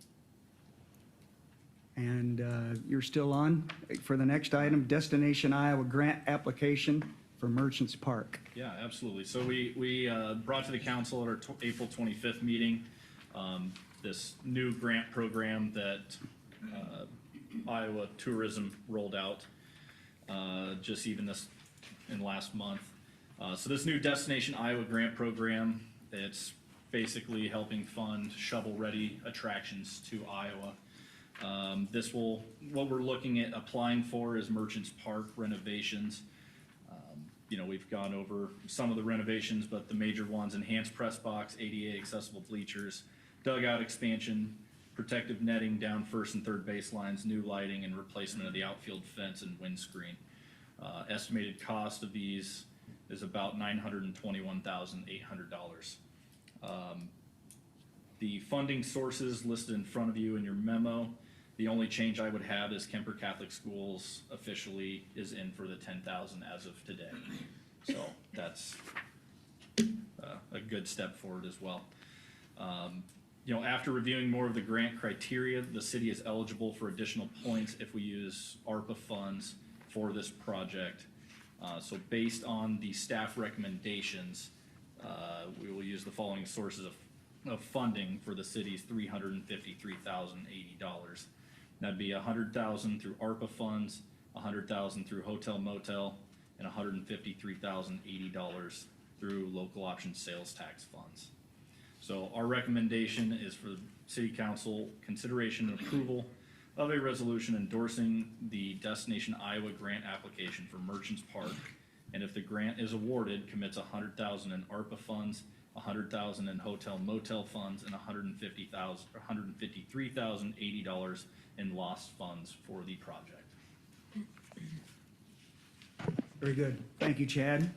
And you're still on for the next item, Destination Iowa Grant Application for Merchants Park. Yeah, absolutely. So we brought to the council at our April 25th meeting this new grant program that Iowa Tourism rolled out just even this in last month. So this new Destination Iowa grant program, it's basically helping fund shovel-ready attractions to Iowa. What we're looking at applying for is Merchants Park renovations. We've gone over some of the renovations, but the major ones: enhanced press box, ADA accessible bleachers, dugout expansion, protective netting down first and third baselines, new lighting, and replacement of the outfield fence and windscreen. Estimated cost of these is about $921,800. The funding sources listed in front of you in your memo. The only change I would have is Kemper Catholic Schools officially is in for the $10,000 as of today. So that's a good step forward as well. After reviewing more of the grant criteria, the city is eligible for additional points if we use ARPA funds for this project. So based on the staff recommendations, we will use the following sources of funding for the city's $353,080. That'd be $100,000 through ARPA funds, $100,000 through hotel motel, and $153,080 through local option sales tax funds. So our recommendation is for the city council consideration and approval of a resolution endorsing the Destination Iowa grant application for Merchants Park. And if the grant is awarded, commits $100,000 in ARPA funds, $100,000 in hotel motel funds, and $153,080 in lost funds for the project. Very good. Thank you, Chad.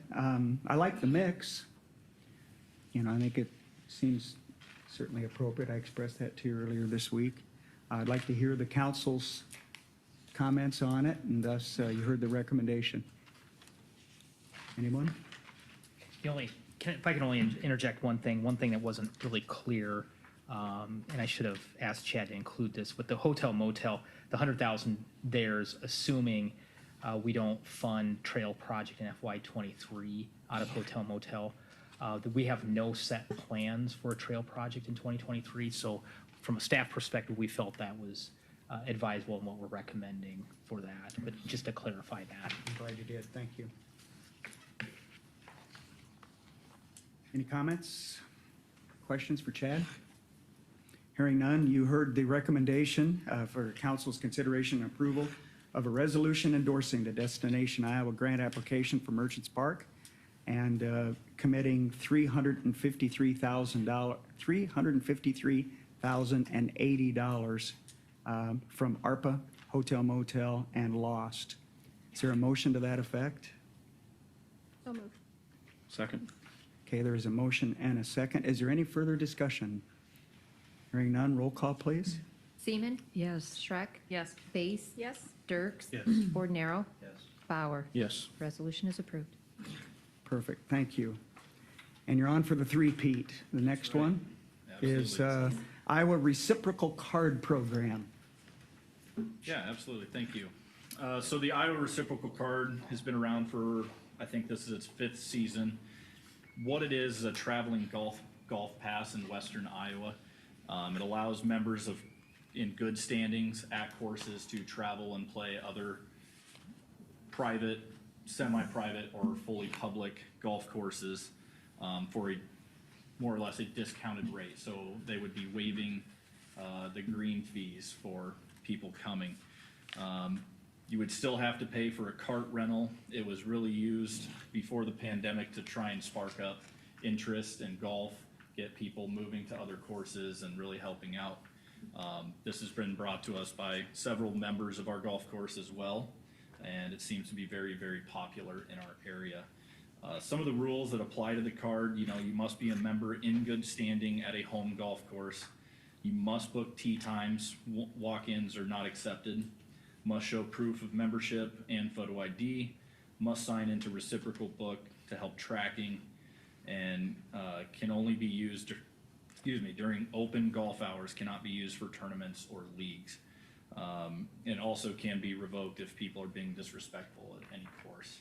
I like the mix. I think it seems certainly appropriate. I expressed that to you earlier this week. I'd like to hear the council's comments on it, and thus you heard the recommendation. Anyone? If I can only interject one thing that wasn't really clear, and I should have asked Chad to include this, with the hotel motel, the $100,000 there's assuming we don't fund trail project in FY23 out of hotel motel. That we have no set plans for a trail project in 2023, so from a staff perspective, we felt that was advisable in what we're recommending for that, but just to clarify that. I'm glad you did. Thank you. Any comments? Questions for Chad? Hearing none, you heard the recommendation for council's consideration and approval of a resolution endorsing the Destination Iowa grant application for Merchants Park and committing $353,080 from ARPA, hotel motel, and lost. Is there a motion to that effect? So moved. Second. Okay, there is a motion and a second. Is there any further discussion? Hearing none, roll call, please. Seaman, Yes. Shrek, Yes. Base, Yes. Dirks, Yes. Bornero, Yes. Bauer. Yes. Resolution is approved. Perfect, thank you. And you're on for the three-peat. The next one is Absolutely. Iowa Reciprocal Card Program. Yeah, absolutely. Thank you. So the Iowa Reciprocal Card has been around for, I think this is its 5th season. What it is a traveling golf pass in western Iowa. It allows members in good standings at courses to travel and play other private, semi-private, or fully public golf courses for a more or less a discounted rate. So they would be waiving the green fees for people coming. You would still have to pay for a cart rental. It was really used before the pandemic to try and spark up interest in golf, get people moving to other courses and really helping out. This has been brought to us by several members of our golf course as well, and it seems to be very, very popular in our area. Some of the rules that apply to the card, you must be a member in good standing at a home golf course. You must book tee times. Walk-ins are not accepted. Must show proof of membership and photo ID. Must sign into Reciprocal book to help tracking, and can only be used, during open golf hours, cannot be used for tournaments or leagues. And also can be revoked if people are being disrespectful at any course.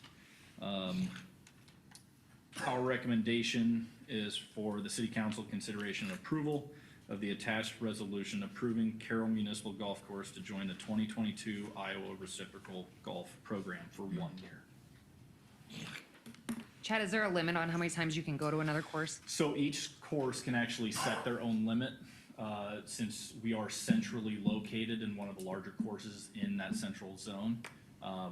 Our recommendation is for the City Council consideration and approval of the attached resolution approving Carroll Municipal Golf Course to join the 2022 Iowa Reciprocal Golf Program for 1 year. Chad, is there a limit on how many times you can go to another course? So each course can actually set their own limit. Since we are centrally located in one of the larger courses in that central zone,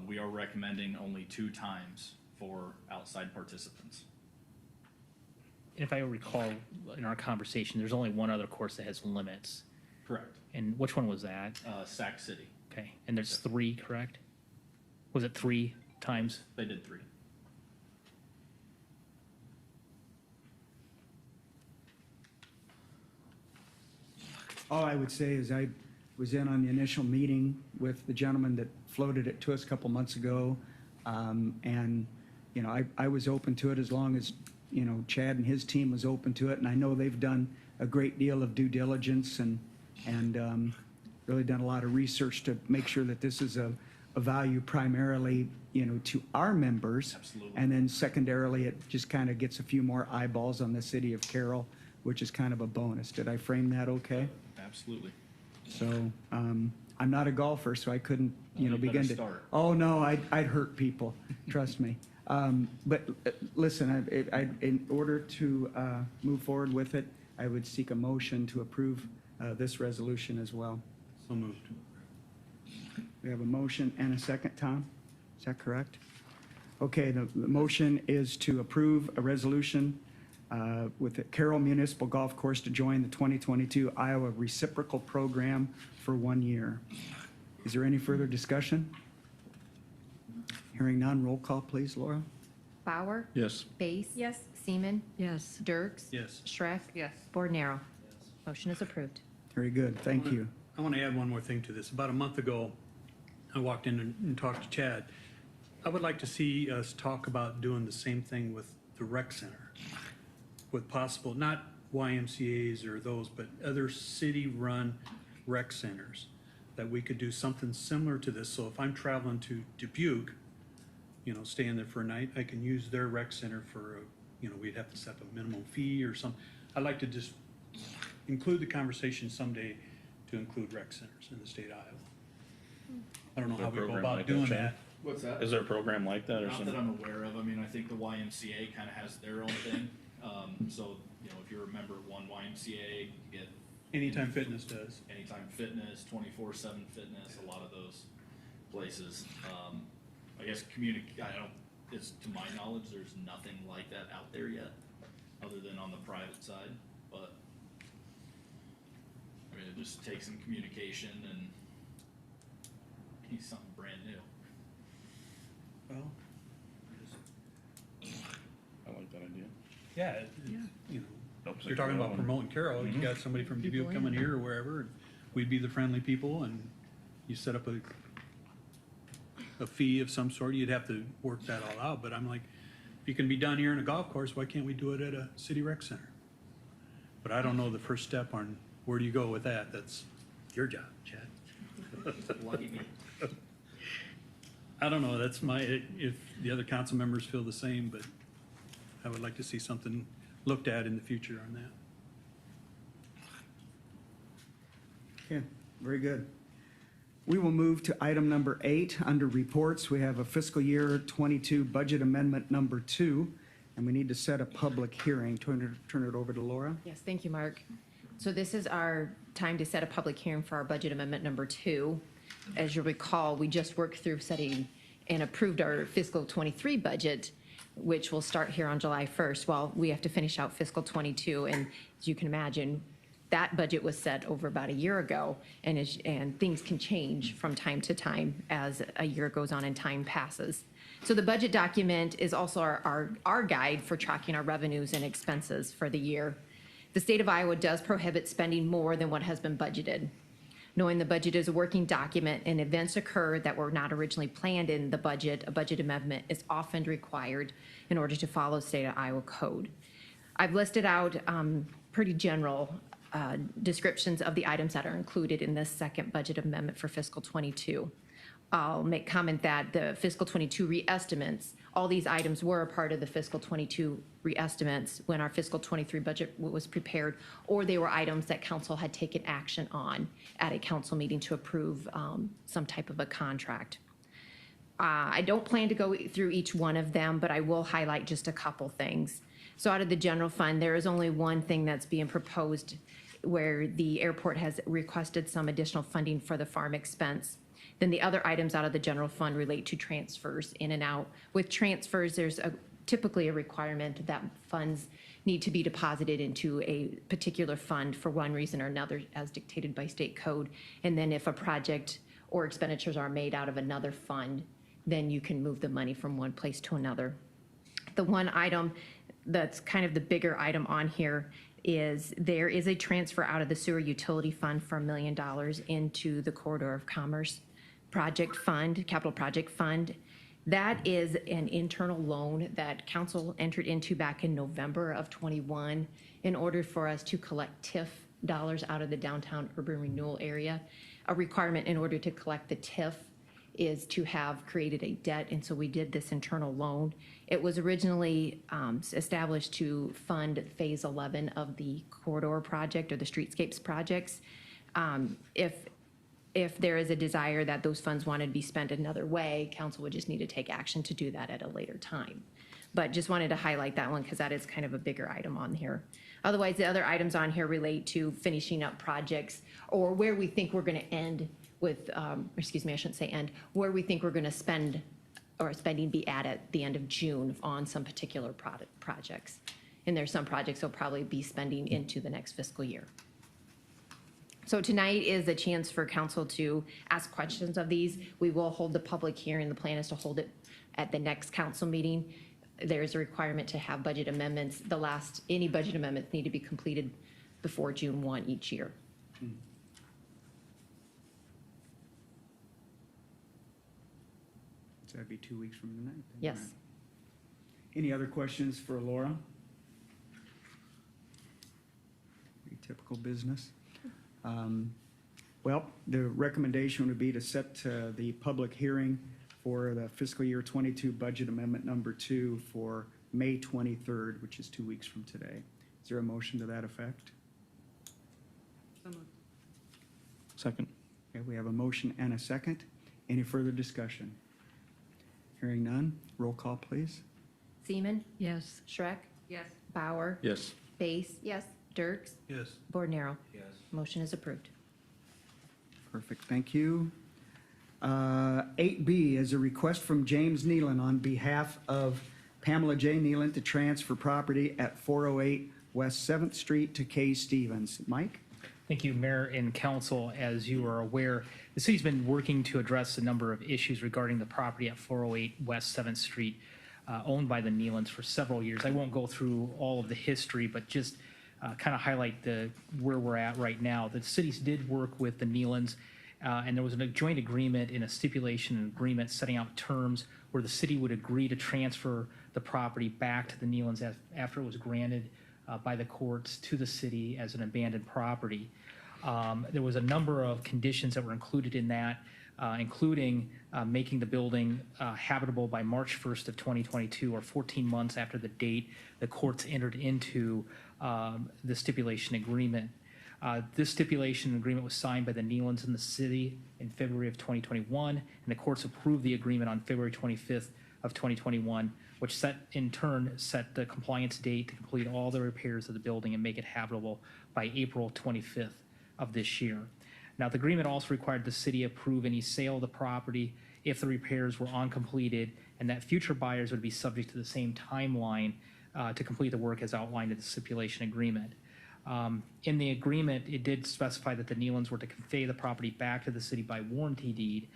we are recommending only 2 times for outside participants. If I recall in our conversation, there's only one other course that has limits. Correct. And which one was that? Sac City. Okay, and there's 3, correct? Was it 3 times? They did 3. All I would say is I was in on the initial meeting with the gentleman that floated it to us a couple months ago. And, I was open to it as long as, Chad and his team was open to it. And I know they've done a great deal of due diligence and really done a lot of research to make sure that this is a value primarily, to our members. Absolutely. And then secondarily, it just kind of gets a few more eyeballs on the city of Carroll, which is kind of a bonus. Did I frame that okay? Absolutely. So, I'm not a golfer, so I couldn't, You begin better to. start. Oh, no, I'd hurt people, trust me. But listen, in order to move forward with it, I would seek a motion to approve this resolution as well. So moved. We have a motion and a second, Tom? Is that correct? Okay, the motion is to approve a resolution with the Carroll Municipal Golf Course to join the 2022 Iowa Reciprocal Program for 1 year. Is there any further discussion? Hearing none, roll call, please, Laura. Bauer? Yes. Base? Yes. Seaman? Yes. Dirks? Yes. Schreck? Yes. Bordenaro? Motion is approved. Very good, thank you. I want to add one more thing to this. About a month ago, I walked in and talked to Chad. I would like to see us talk about doing the same thing with the rec center, with possible, not YMCA's or those, but other city-run rec centers, that we could do something similar to this. So if I'm traveling to Dubuque, staying there for a night, I can use their rec center for, we'd have to set up a minimum fee or something. I'd like to just include the conversation someday to include rec centers in the state of Iowa. I don't know how we go about doing that. What's that? Is there a program like that or Not that something? I'm aware of. I mean, I think the YMCA kind of has their own thing. So, if you're a member of one YMCA, you get Anytime Fitness does. Anytime Fitness, 24/7 Fitness, a lot of those places. I guess to my knowledge, there's nothing like that out there yet, other than on the private side. But I mean, it just takes some communication and something brand new. Well, I like that idea. yeah, Helps you're it talking grow about and- promoting Carroll. You got somebody from Dubuque coming here or wherever, and we'd be the friendly people, and you set up a fee of some sort. You'd have to work that all out, but I'm like, if you can be done here in a golf course, why can't we do it at a city rec center? But I don't know the first step on where do you go with that. That's your job, Chad. Lucky me. I don't know, that's if the other council members feel the same, but I would like to see something looked at in the future on that. Okay, very good. We will move to item number 8 under reports. We have a fiscal year 22 budget amendment number 2, and we need to set a public hearing. Turn it over to Laura. Yes, thank you, Mark. So this is our time to set a public hearing for our budget amendment number 2. as you recall, we just worked through setting and approved our fiscal '23 budget, which will start here on July 1st. Well, we have to finish out fiscal '22, and as you can imagine, that budget was set over about a year ago, and things can change from time to time as a year goes on and time passes. So the budget document is also our guide for tracking our revenues and expenses for the year. The state of Iowa does prohibit spending more than what has been budgeted. Knowing the budget is a working document and events occur that were not originally planned in the budget, a budget amendment is often required in order to follow state of Iowa code. I've listed out pretty general descriptions of the items that are included in this second budget amendment for fiscal '22. I'll make comment that the fiscal '22 reestimates, all these items were a part of the fiscal '22 reestimates when our fiscal '23 budget was prepared, or they were items that council had taken action on at a council meeting to approve some type of a contract. I don't plan to go through each one of them, but I will highlight just a couple things. So out of the general fund, there is only one thing that's being proposed where the airport has requested some additional funding for the farm expense. Then the other items out of the general fund relate to transfers in and out. With transfers, there's typically a requirement that funds need to be deposited into a particular fund for one reason or another as dictated by state code. And then if a project or expenditures are made out of another fund, then you can move the money from one place to another. The one item that's kind of the bigger item on here is there is a transfer out of the sewer utility fund for $1 million into the Corridor of Commerce project fund, capital project fund. That is an internal loan that council entered into back in November of '21 in order for us to collect TIF dollars out of the downtown urban renewal area. A requirement in order to collect the TIF is to have created a debt, and so we did this internal loan. It was originally established to fund phase 11 of the corridor project or the streetscapes projects. If there is a desire that those funds wanted to be spent another way, council would just need to take action to do that at a later time. But just wanted to highlight that one because that is kind of a bigger item on here. Otherwise, the other items on here relate to finishing up projects or where we think we're going to end with, excuse me, I shouldn't say end, where we think we're going to spend or spending be at the end of June on some particular projects. And there's some projects that'll probably be spending into the next fiscal year. So tonight is a chance for council to ask questions of these. We will hold the public hearing. The plan is to hold it at the next council meeting. There's a requirement to have budget amendments. Any budget amendments need to be completed before June 1 each year. So that'd be 2 weeks from tonight? Yes. Right. Any other questions for Laura? Pretty typical business. Well, the recommendation would be to set the public hearing for the fiscal year '22 budget amendment number 2 for May 23rd, which is 2 weeks from today. Is there a motion to that effect? Second. Okay, we have a motion and a second. Any further discussion? Hearing none, roll call, please. Seaman? Yes. Schreck? Yes. Bauer? Yes. Base? Yes. Dirks? Yes. Bordenaro? Yes. Motion is approved. Perfect, thank you. 8B is a request from James Nealon on behalf of Pamela J. Nealon to transfer property at 408 West 7th Street to Kay Stevens. Mike? Thank you, Mayor and Council. As you are aware, the city's been working to address a number of issues regarding the property at 408 West 7th Street, owned by the Nealons for several years. I won't go through all of the history, but just kind of highlight where we're at right now. The cities did work with the Nealons, and there was a joint agreement in a stipulation and agreement setting out terms where the city would agree to transfer the property back to the Nealons after it was granted by the courts to the city as an abandoned property. There was a number of conditions that were included in that, including making the building habitable by March 1st of 2022, or 14 months after the date the courts entered into the stipulation agreement. This stipulation agreement was signed by the Nealons and the city in February of 2021, and the courts approved the agreement on February 25th of 2021, which in turn set the compliance date to complete all the repairs of the building and make it habitable by April 25th of this year. Now, the agreement also required the city approve any sale of the property if the repairs were uncompleted, and that future buyers would be subject to the same timeline to complete the work as outlined in the stipulation agreement. In the agreement, it did specify that the Nealons were to convey the property back to the city by warranty deed,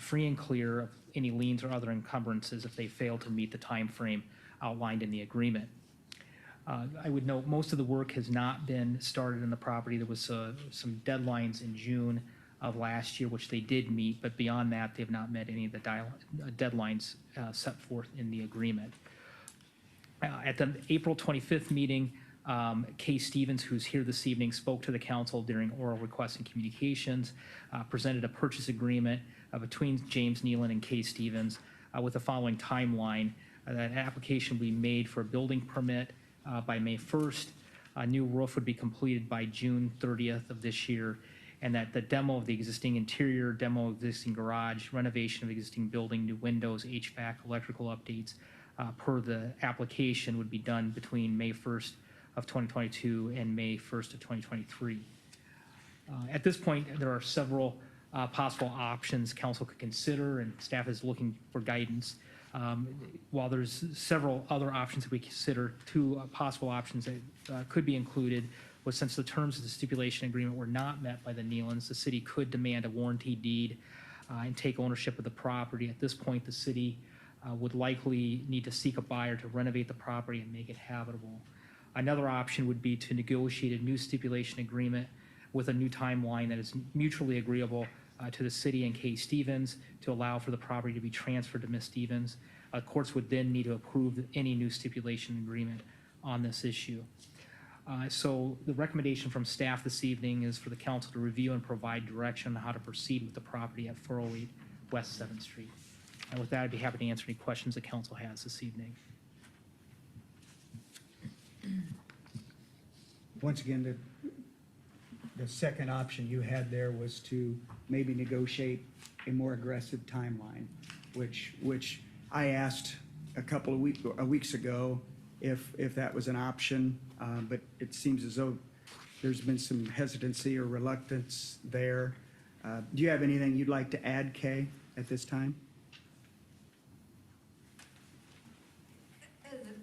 free and clear of any liens or other encumbrances if they failed to meet the time frame outlined in the agreement. I would note most of the work has not been started in the property. There was some deadlines in June of last year, which they did meet, but beyond that, they have not met any of the deadlines set forth in the agreement. At the April 25th meeting, Kay Stevens, who's here this evening, spoke to the council during oral requests and communications, presented a purchase agreement between James Nealon and Kay Stevens with the following timeline. That application will be made for a building permit by May 1st. A new roof would be completed by June 30th of this year, and that the demo of the existing interior, demo of the existing garage, renovation of existing building, new windows, HVAC, electrical updates per the application would be done between May 1st of 2022 and May 1st of 2023. At this point, there are several possible options council could consider, and staff is looking for guidance. While there's several other options that we consider, two possible options that could be included was, since the terms of the stipulation agreement were not met by the Nealons, the city could demand a warranty deed and take ownership of the property. At this point, the city would likely need to seek a buyer to renovate the property and make it habitable. Another option would be to negotiate a new stipulation agreement with a new timeline that is mutually agreeable to the city and Kay Stevens to allow for the property to be transferred to Ms. Stevens. Courts would then need to approve any new stipulation agreement on this issue. So the recommendation from staff this evening is for the council to review and provide direction on how to proceed with the property at 408 West 7th Street. And with that, I'd be happy to answer any questions the council has this evening. Once again, the second option you had there was to maybe negotiate a more aggressive timeline, which I asked a couple of weeks ago if that was an option, but it seems as though there's been some hesitancy or reluctance there. Do you have anything you'd like to add, Kay, at this time?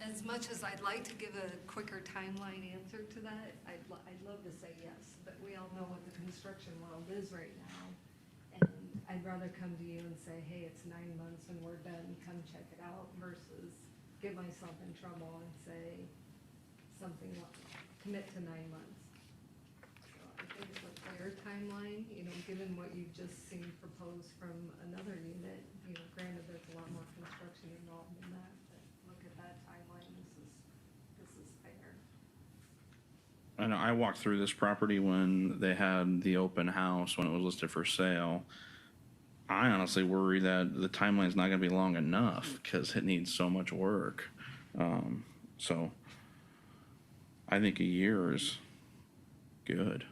As much as I'd like to give a quicker timeline answer to that, I'd love to say yes, but we all know what the construction world is right now. And I'd rather come to you and say, hey, it's 9 months and we're done, come check it out, versus get myself in trouble and say something like, commit to 9 months. So I think it's a fair timeline, given what you've just seen proposed from another unit. Granted, there's a lot more construction involved in that, but look at that timeline. This is fair. I know I walked through this property when they had the open house, when it was listed for sale. I honestly worry that the timeline's not going to be long enough because it needs so much work. So I think a year is good.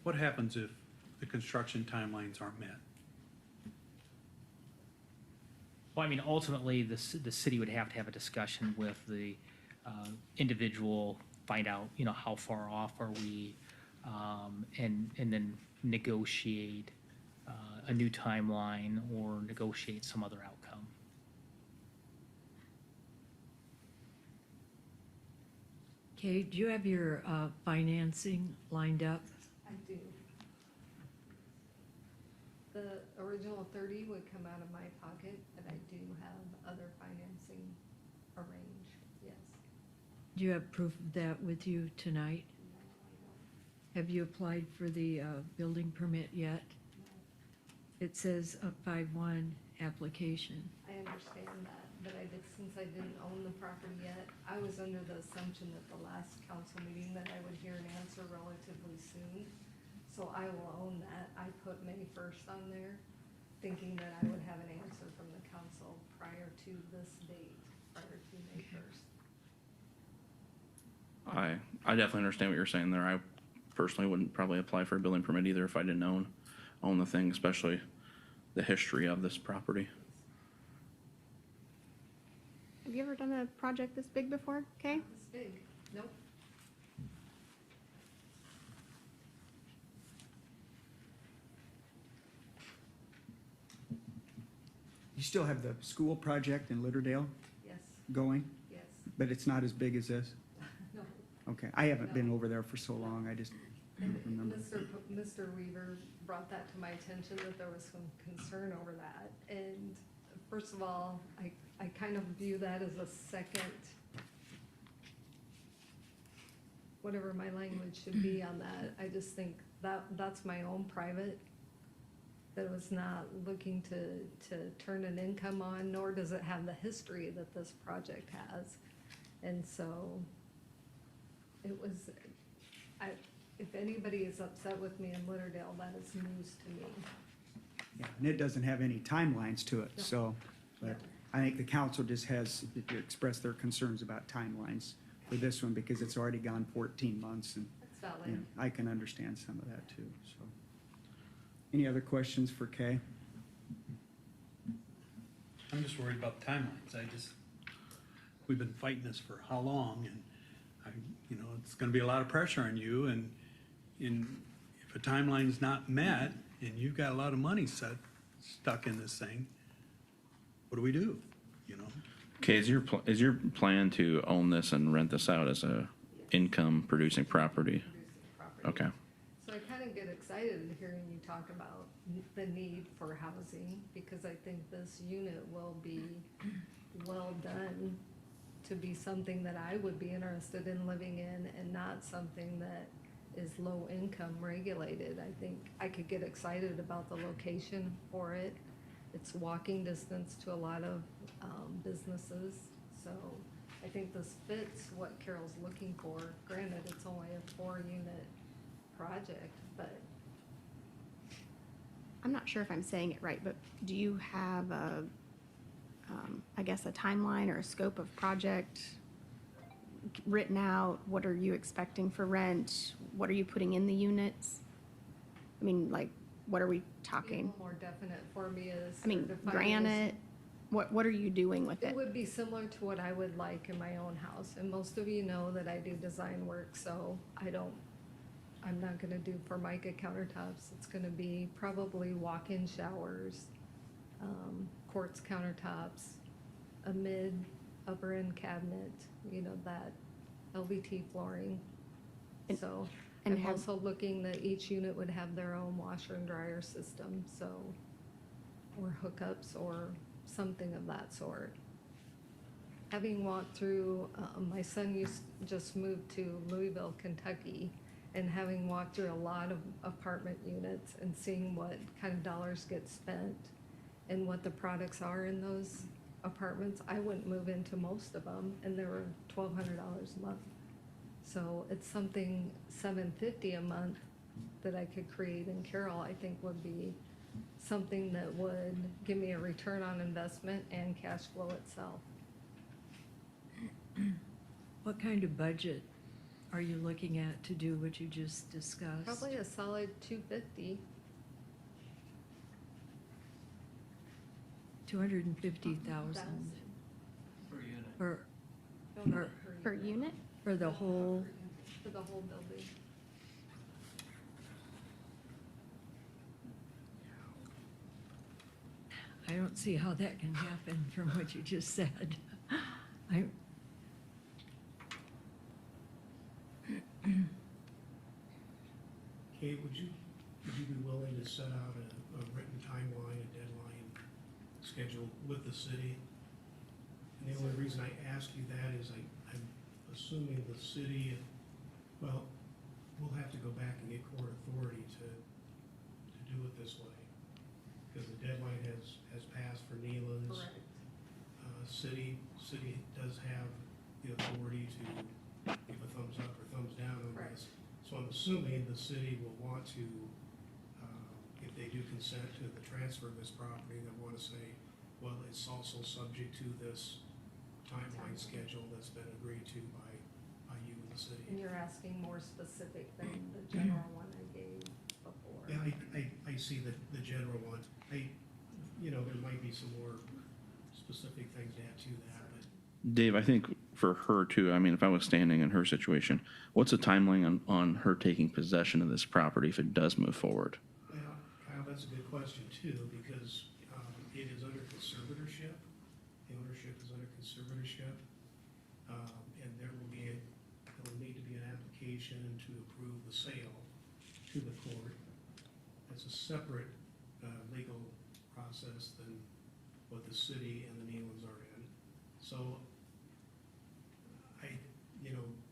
What happens if the construction timelines aren't met? Well, I mean, ultimately, the city would have to have a discussion with the individual, find out, how far off are we, and then negotiate a new timeline or negotiate some other outcome. Kay, do you have your financing lined up? I do. The original 30 would come out of my pocket, but I do have other financing arranged, yes. Do you have proof of that with you tonight? No, I don't. Have you applied for the building permit yet? No. It says a 5-1 application. I understand that, but since I didn't own the property yet, I was under the assumption at the last council meeting that I would hear an answer relatively soon. So I will own that. I put May 1st on there, thinking that I would have an answer from the council prior to this date, prior to May 1st. I definitely understand what you're saying there. I personally wouldn't probably apply for a building permit either if I didn't own the thing, especially the history of this property. Have you ever done a project this big before? Okay. It's big. Nope. You still have the school project in Litterdale Yes, going, yes. but it's not as big as this? No. Okay, I haven't been over there for so long, I just And don't remember. Mr. Weaver brought that to my attention, that there was some concern over that. And first of all, I kind of view that as a second, whatever my language should be on that. I just think that's my own private, that was not looking to turn an income on, nor does it have the history that this project has. And so it was, if anybody is upset with me in Litterdale, that is news to me. Yeah, and it doesn't have any timelines to it, No. so, but I think the council just has expressed their concerns about timelines for this one because it's already gone 14 months and, That's valid. you know, I can understand some of that too, so. Any other questions for Kay? I'm just worried about the timelines. We've been fighting this for how long, and it's gonna be a lot of pressure on you, and if a timeline's not met, and you've got a lot of money stuck in this thing, what do we do, Okay, is your plan to own this and rent this out as a income producing property? Okay. So I kind of get excited hearing you talk about the need for housing, because I think this unit will be well done to be something that I would be interested in living in, and not something that is low income regulated. I think I could get excited about the location for it. It's walking distance to a lot of businesses, so I think this fits what Carroll's looking for. Granted, it's only a 4-unit project, but I'm not sure if I'm saying it right, but do you have I guess a timeline or a scope of project written out? What are you expecting for rent? What are you putting in the units? I mean, like, what are we a talking? little more definite for me is. I mean, defining granite, what are you doing with It it? would be similar to what I would like in my own house, and most of you know that I do design work, so I'm not gonna do Formica countertops. It's gonna be probably walk-in showers, quartz countertops, a upper end cabinet, that LVT flooring. And- So and I'm have- also looking that each unit would have their own washer and dryer system, or hookups or something of that sort. Having walked through, my son just moved to Louisville, Kentucky, and having walked through a lot of apartment units and seeing what kind of dollars get spent and what the products are in those apartments, I wouldn't move into most of them, and they were $1,200 a month. So it's something $750 a month that I could create in Carroll, I think would be something that would give me a return on investment and cash flow itself. What kind of budget are you looking at to do what you just discussed? Probably a solid 250. 250,000 Per unit. for, No, not Per unit? for the whole, For the whole building. I don't see how that can happen from what you just said. Kate, would you be willing to set out a written timeline, a deadline schedule with the city? And the only reason I ask you that is I'm assuming the city, well, we'll have to go back and get court authority to do it this way. Because the deadline has passed for Neelan's. Correct. City does have the authority to give a thumbs up or thumbs down on Correct. this. So I'm assuming the city will want to, if they do consent to the transfer of this property, they'll want to say, well, it's also subject to this timeline schedule that's been agreed to by you and the city. And you're asking more specific than the general one I gave before. Yeah, I see the general one. There might be some more specific things to add to that, but Dave, I think for her too, I mean, if I was standing in her situation, what's the timeline on her taking possession of this property if it does move forward? Well, Kyle, that's a good question too, because it is under conservatorship. The ownership is under conservatorship. And there will need to be an application to approve the sale to the court. That's a separate legal process than what the city and the Nealons are in. So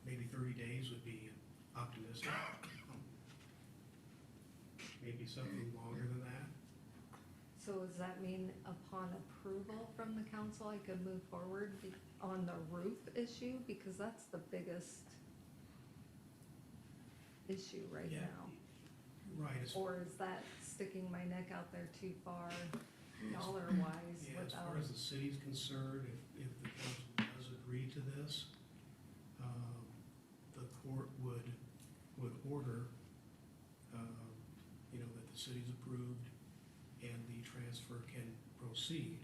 maybe 30 days would be optimistic. Maybe something longer than that. So does that mean upon approval from the council, I could move forward on the roof issue? Because that's the biggest issue right Yeah. now. Right. Or is that sticking my neck out there too far, dollar-wise, Yeah, as without? far as the city's concerned, if the council does agree to this, the court would order, that the city's approved and the transfer can proceed.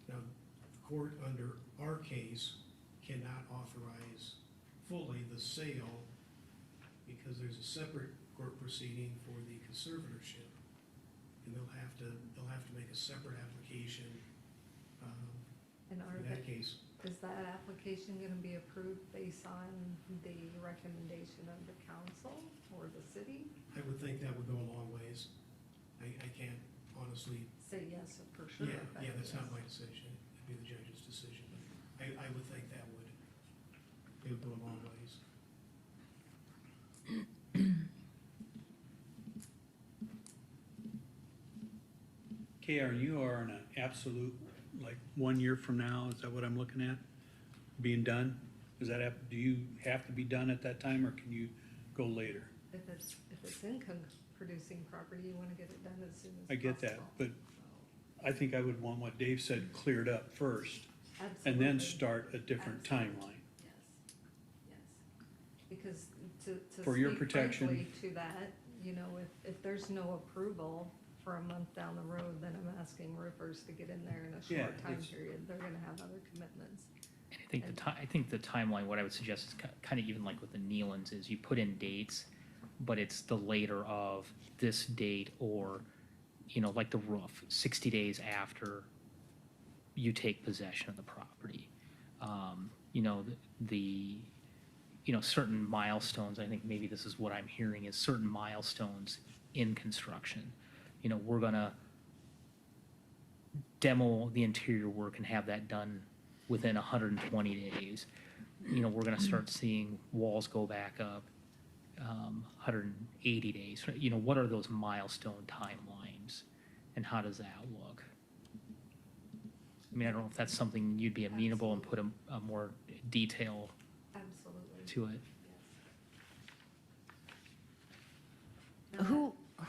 Now, the court, under our case, cannot authorize fully the sale because there's a separate court proceeding for the conservatorship. And they'll have to make a separate application, And in that case. is that application gonna be approved based on the recommendation of the council or the city? I would think that would go a long ways. I can't honestly, Say yes for sure. yeah, but that's not yes. my decision. It'd be the judge's decision. But I would think it would go a long ways. KR, you are in an absolute, like, 1 year from now, is that what I'm looking at? Being done? Do you have to be done at that time, or can you go later? If it's income producing property, you wanna get it done as soon as possible. I get that, but I think I would want what Dave said cleared up first, and then Absolutely. start a different timeline. Yes, yes. Because to For your speak protection. frankly to that, if there's no approval for a month down the road, then I'm asking roofers to get in there in a Yeah, short time it's- period. They're gonna have other commitments. And I think the timeline, what I would suggest is kind of even like with the Nealons is you put in dates, but it's the later of this date or, like the roof, 60 days after you take possession of the property. Certain milestones, I think maybe this is what I'm hearing, is certain milestones in construction. We're gonna demo the interior work and have that done within 120 days. We're gonna start seeing walls go back up, 180 days. What are those milestone timelines and how does that look? I mean, I don't know if that's something you'd be amenable and put a more detail Absolutely. to it.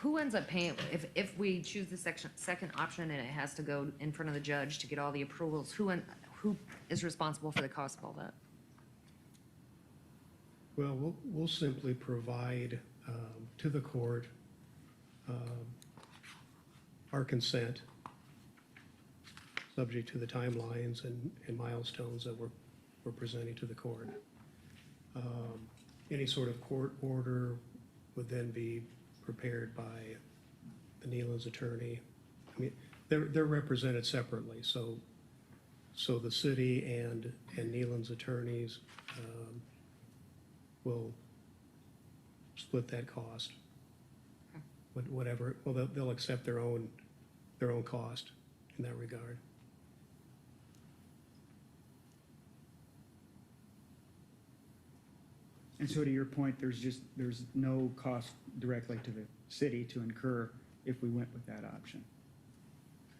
Who ends up paying, if we choose the second option and it has to go in front of the judge to get all the approvals, who is responsible for the cost of all that? Well, we'll simply provide to the court our consent, subject to the timelines and milestones that we're presenting to the court. Any sort of court order would then be prepared by the Nealon's attorney. I mean, they're represented separately, so the city and Nealon's attorneys will split that cost. Whatever, well, they'll accept their own cost in that regard. And so to your point, there's no cost directly to the city to incur if we went with that option.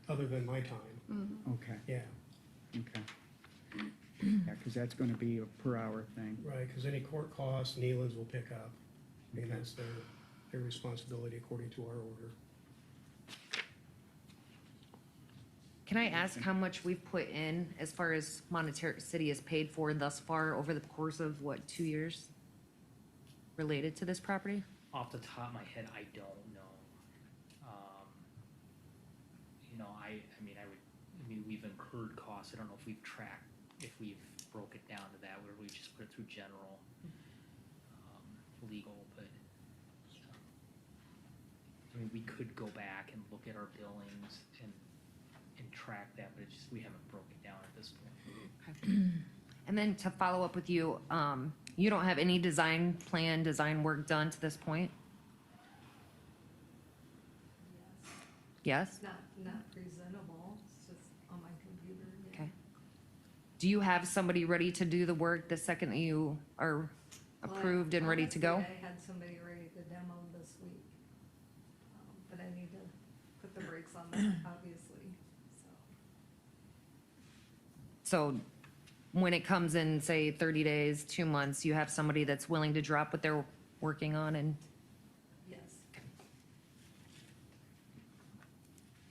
Other than my time, Okay, yeah, okay. Yeah, because that's going to be a per hour thing. right, because any court costs, Nealon's will pick up. I mean, that's their responsibility according to our order. Can I ask how much we've put in as far as monetary city has paid for thus far over the course of, 2 years? Related to this property? Off the top of my head, I don't know. We've incurred costs. I don't know if we've tracked, if we've broke it down to that, where we just put it through general, legal, but, I mean, we could go back and look at our billings and track that, but it's just, we haven't broke it down at this point. And then to follow up with you, you don't have any design work done to this point? Yes? Not presentable, it's just on my computer. Yeah. Okay. Do you have somebody ready to do the work the second that you are Well, approved and ready to go? honestly, I had somebody ready to demo this week, but I need to put the brakes on that, obviously, so. So when it comes in, say, 30 days, 2 months, you have somebody that's willing to drop what they're working on and? Yes.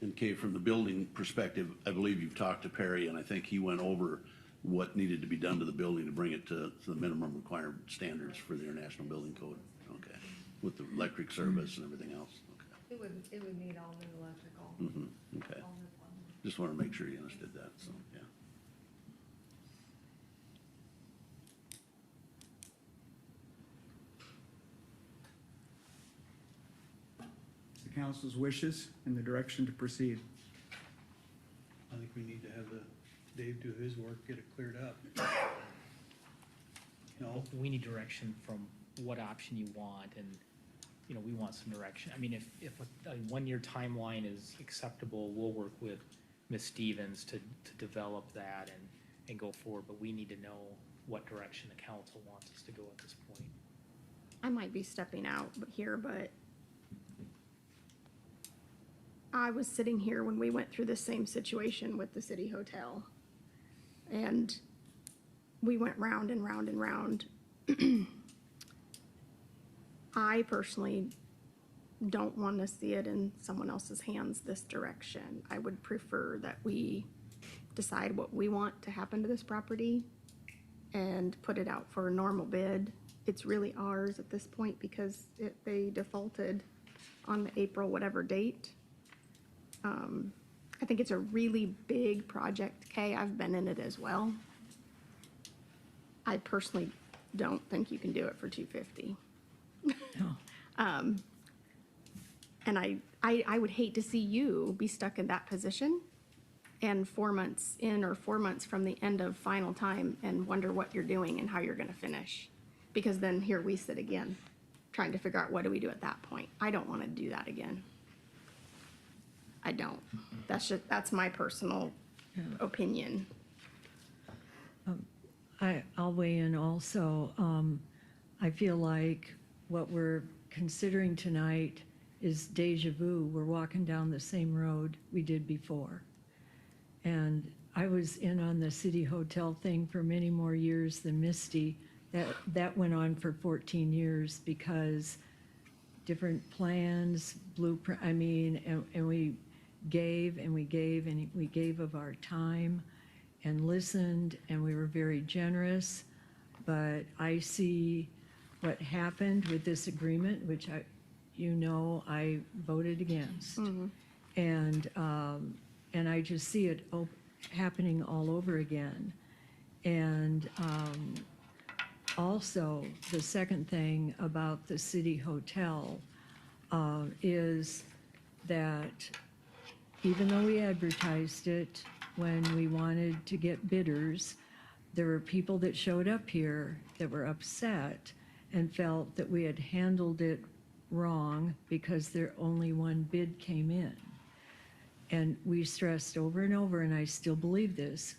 And Kay, from the building perspective, I believe you've talked to Perry, and I think he went over what needed to be done to the building to bring it to the minimum required standards for the International Building Code. Okay, with the electric service and everything else. Okay. It would need all new electrical. Okay. All new plumbing. Just want to make sure you understood that. So yeah. The council's wishes and the direction to proceed. I think we need to have Dave do his work, get it cleared up. No, We need direction from what option you want, and, you know, we want some direction. I mean, if a one-year timeline is acceptable, we'll work with Ms. Stevens to develop that and go forward, but we need to know what direction the council wants us to go at this point. I might be stepping out here, but I was sitting here when we went through the same situation with the city hotel. And we went round and round and round. I personally don't want to see it in someone else's hands this direction. I would prefer that we decide what we want to happen to this property and put it out for a normal bid. It's really ours at this point because they defaulted on the April whatever date. I think it's a really big project, Kay. I've been in it as well. I personally don't think you can do it for $250. And I would hate to see you be stuck in that position and 4 months in or 4 months from the end of final time and wonder what you're doing and how you're gonna finish. Because then here we sit again, trying to figure out what do we do at that point. I don't wanna do that again. I don't. That's my personal opinion. I'll weigh in also. I feel like what we're considering tonight is deja vu. We're walking down the same road we did before. And I was in on the city hotel thing for many more years than Misty. That went on for 14 years because different plans, blueprint, I mean, and we gave and we gave and we gave of our time and listened, and we were very generous. But I see what happened with this agreement, which I voted against. And I just see it happening all over again. And also, the second thing about the city hotel is that even though we advertised it when we wanted to get bidders, there were people that showed up here that were upset and felt that we had handled it wrong because there only one bid came in. And we stressed over and over, and I still believe this,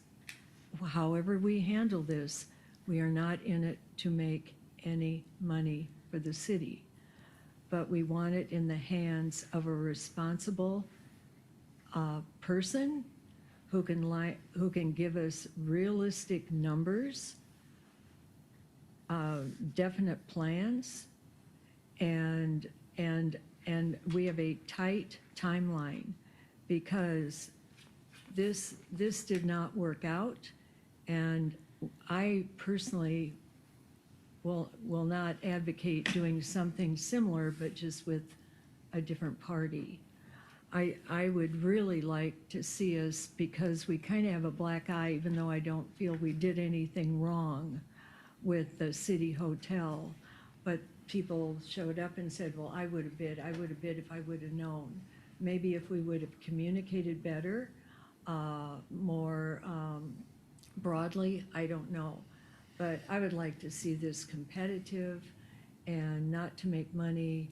however we handle this, we are not in it to make any money for the city. But we want it in the hands of a responsible person who can give us realistic numbers, definite plans, and we have a tight timeline because this did not work out, and I personally will not advocate doing something similar, but just with a different party. I would really like to see us, because we kind of have a black eye, even though I don't feel we did anything wrong with the city hotel. But people showed up and said, well, I would have bid if I would have known. Maybe if we would have communicated better, more broadly, I don't know. But I would like to see this competitive and not to make money,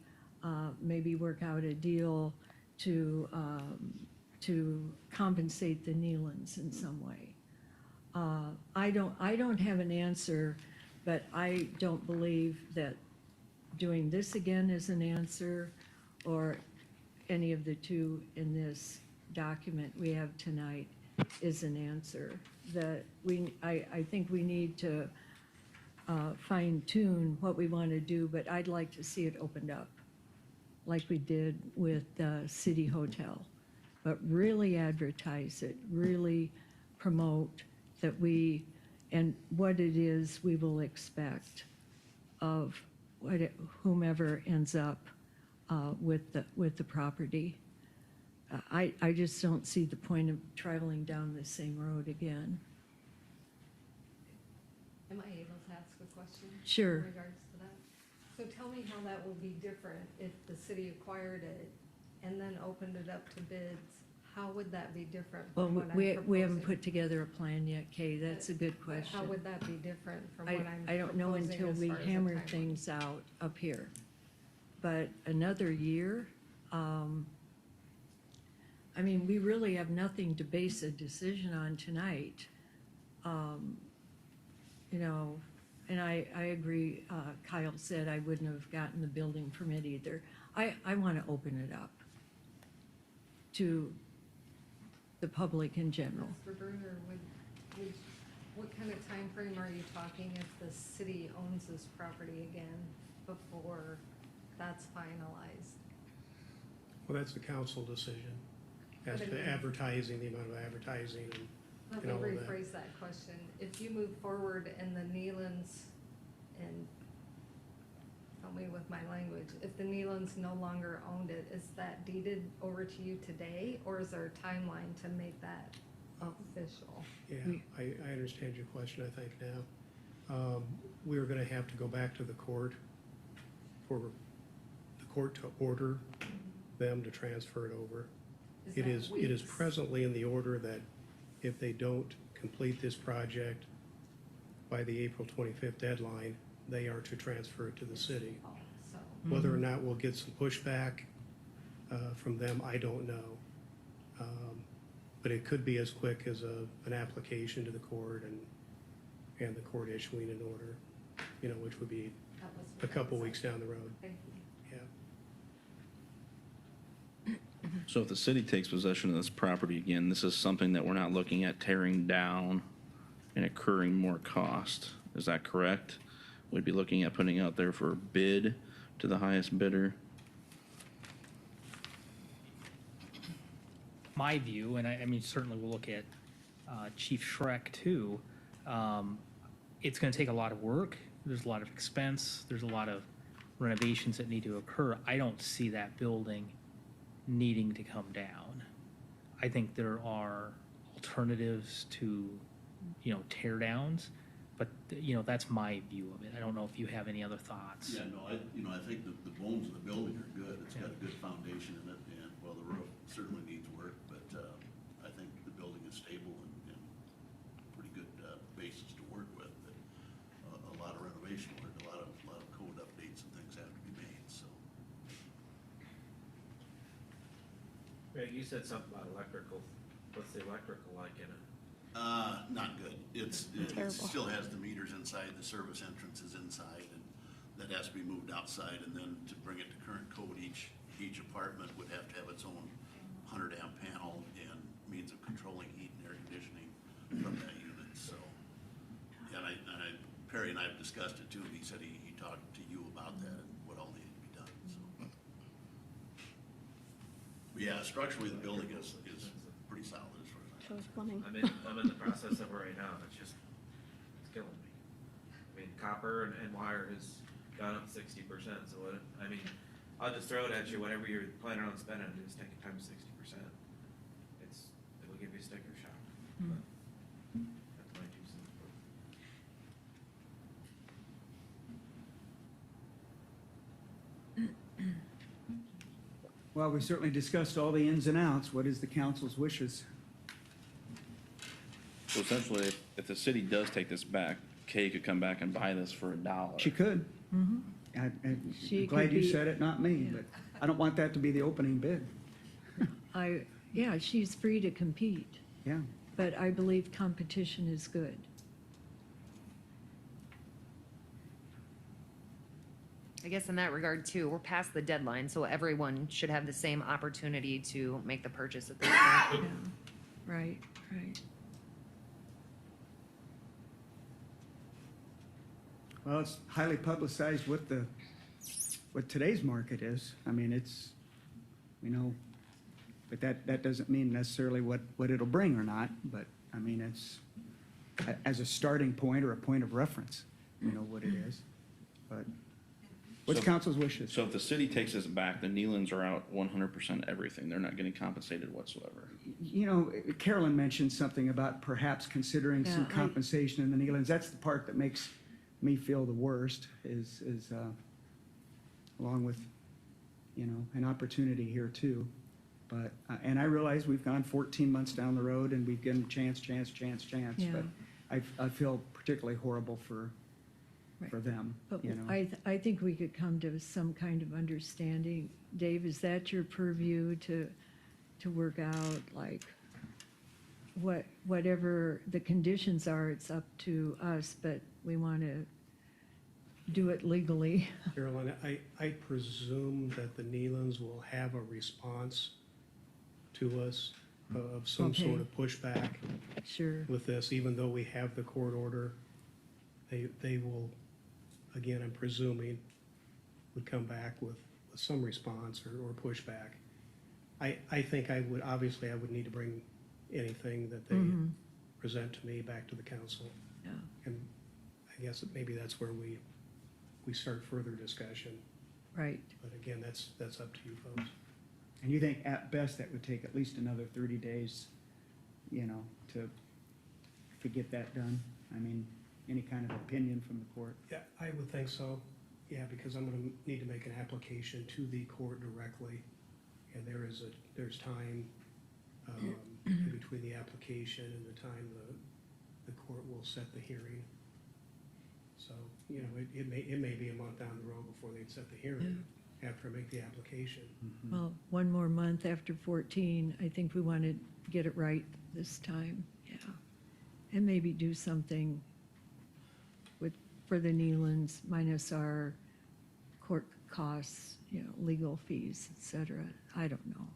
maybe work out a deal to compensate the Nealons in some way. I don't have an answer, but I don't believe that doing this again is an answer, or any of the two in this document we have tonight is an answer. I think we need to fine tune what we want to do, but I'd like to see it opened up like we did with the City Hotel. But really advertise it, really promote that and what it is we will expect of whomever ends up with the property. I just don't see the point of traveling down the same road again. Am I able to ask a question? Sure. In regards to that? So tell me how that will be different if the city acquired it and then opened it up to bids. How would that be different Well, from what I'm we proposing? haven't put together a plan yet, Kay. That's a good But question. How would that be different from what I'm proposing? I don't know until we as far as a hammer timeline? things out up here. But another year, I mean, we really have nothing to base a decision on tonight. You know, and I agree, Kyle said I wouldn't have gotten the building permit either. I want to open it up to the public in general. Mr. Bruner, what kind of time frame are you talking if the city owns this property again before that's finalized? Well, that's the council decision as But I to mean- advertising, the amount of advertising Let and me all of that. rephrase that question. If you move forward and the Nealons, and help me with my language, if the Nealons no longer owned it, is that deeded over to you today, or is there a timeline to make that official? Yeah, I understand your question, I think, now. We're gonna have to go back to the court for the court to order them to transfer it over. Is It that is weeks? presently in the order that if they don't complete this project by the April 25th deadline, they are to transfer it to the city. Oh, so, Whether or not we'll get some pushback from them, I don't know. But it could be as quick as an application to the court and the court issuing an order, you know, which would be that was a what I couple was weeks down the road. Thank you. Yeah. So if the city takes possession of this property again, this is something that we're not looking at tearing down and incurring more cost. Is that correct? We'd be looking at putting out there for bid to the highest bidder. My view, and I mean, certainly we'll look at Chief Schreck too, it's gonna take a lot of work, there's a lot of expense, there's a lot of renovations that need to occur. I don't see that building needing to come down. I think there are alternatives to, you know, tear downs, but, you know, that's my view of it. I don't know if you have any other thoughts. Yeah, no, I think the bones of the building are good. It's got a good foundation in it, and, well, the roof certainly needs work, but, I think the building is stable and pretty good, basis to work with. But a lot of renovation work, a lot of code updates and things have to be made, so. Greg, you said something about electrical. What's the electrical like in it? Not good. It Terrible. still has the meters inside, the service entrance is inside, and that has to be moved outside, and then to bring it to current code, each apartment would have to have its own 100 amp panel and means of controlling heat and air conditioning from that unit, so. And Perry and I have discussed it too, and he said he talked to you about that and what all needed to be done, so. But yeah, structurally, the building is pretty solid as far as I know. Shows plumbing. I'm in the process of it right now, and it's killing me. I mean, copper and wire has gone up 60%, so I mean, I'll just throw it at you, whatever you're planning on spending, just take it times 60%. It'll give you a sticker shock. But that's my 2 cents. Well, we certainly discussed all the ins and outs. What is the council's wishes? So essentially, if the city does take this back, Kay could come back and buy this for $1. She could. She I'm glad could you be- said it, not me, yeah. but I don't want that to be the opening bid. Yeah, she's free to compete, Yeah. but I believe competition is good. I guess in that regard too, we're past the deadline, so everyone should have the same opportunity to make the purchase at this point. Yeah, right, right. Well, it's highly publicized what today's market is. I mean, it's, but that doesn't mean necessarily what it'll bring or not, but, I mean, it's, as a starting point or a point of reference, what it is. But, what's So- council's wishes? So if the city takes this back, the Neelands are out 100% everything. They're not getting compensated whatsoever. Carolyn mentioned something about perhaps considering some Yeah, compensation in the Neelands. That's the part that makes me feel the worst is along with, an opportunity here too. But, and I realize we've gone 14 months down the road and we've given chance. Yeah. But I feel particularly horrible for them, But I think we could come to some kind of understanding. Dave, is that your purview to work out, like, whatever the conditions are, it's up to us, but we want to do it legally? Carolyn, I presume that the Neelands will have a response to us of some Okay. sort of pushback Sure. with this, even though we have the court order. They will, again, I'm presuming, would come back with some response or pushback. I think I would need to bring anything that they present to me back to the council. Yeah. And I guess that maybe that's where we start further discussion. Right. But again, that's up to you folks. And you think at best that would take at least another 30 days, to get that done? I mean, any kind of opinion from the court? Yeah, I would think so. Yeah, because I'm gonna need to make an application to the court directly. And there's time, in between the application and the time the court will set the hearing. So, it may be a month down the road before they'd set the hearing after I make the application. Well, one more month after 14, I think we want to get it right this time, yeah. And maybe do something for the Neelands minus our court costs, legal fees, et cetera. I don't know.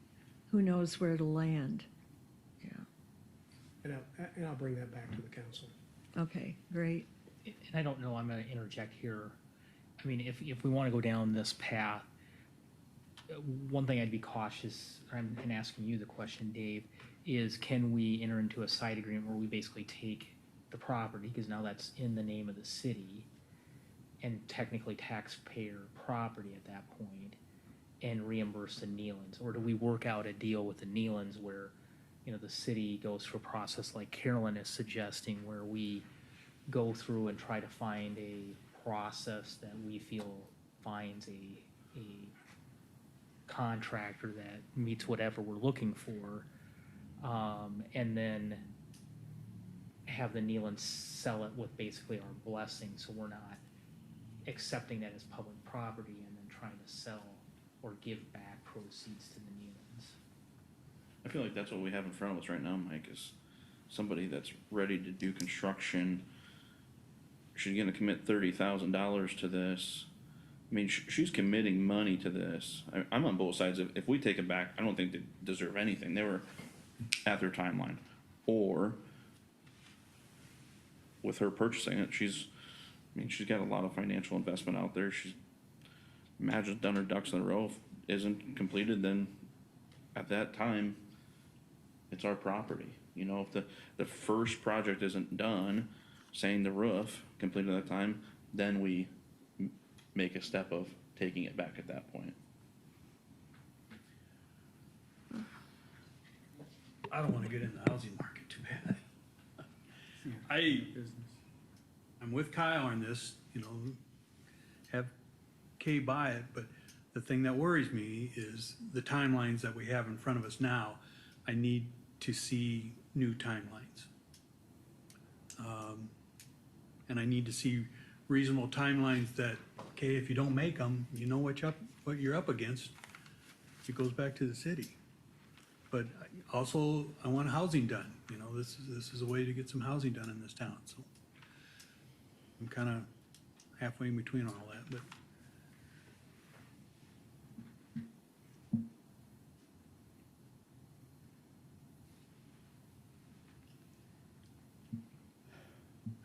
Who knows where it'll land? Yeah. And I'll bring that back to the council. Okay, great. And I don't know, I'm going to interject here. I mean, if we want to go down this path, one thing I'd be cautious, in asking you the question, Dave, is can we enter into a side agreement where we basically take the property, because now that's in the name of the city, and technically taxpayer property at that point, and reimburse the Neelands? Or do we work out a deal with the Neelands where, the city goes through a process like Carolyn is suggesting, where we go through and try to find a process that we feel finds a contractor that meets whatever we're looking for, and then have the Neelands sell it with basically our blessing, so we're not accepting that as public property and then trying to sell or give back proceeds to the Neelands. I feel like that's what we have in front of us right now, Mike, is somebody that's ready to do construction. She's gonna commit $30,000 to this. I mean, she's committing money to this. I'm on both sides. If we take it back, I don't think they deserve anything. They were at their timeline. Or with her purchasing it, she's got a lot of financial investment out there. She's done her ducks in a row. If it isn't completed, then at that time, it's our property. If the first project isn't done, saying the roof completed at that time, then we make a step of taking it back at that point. I don't want to get in the housing market too bad. I'm with Kyle on this, you know, have Kay buy it, but the thing that worries me is the timelines that we have in front of us now. I need to see new timelines. And I need to see reasonable timelines that, okay, if you don't make them, you know what you're up against. It goes back to the city. But also, I want housing done. You know, this is a way to get some housing done in this town, so. I'm kind of halfway in between all that, but.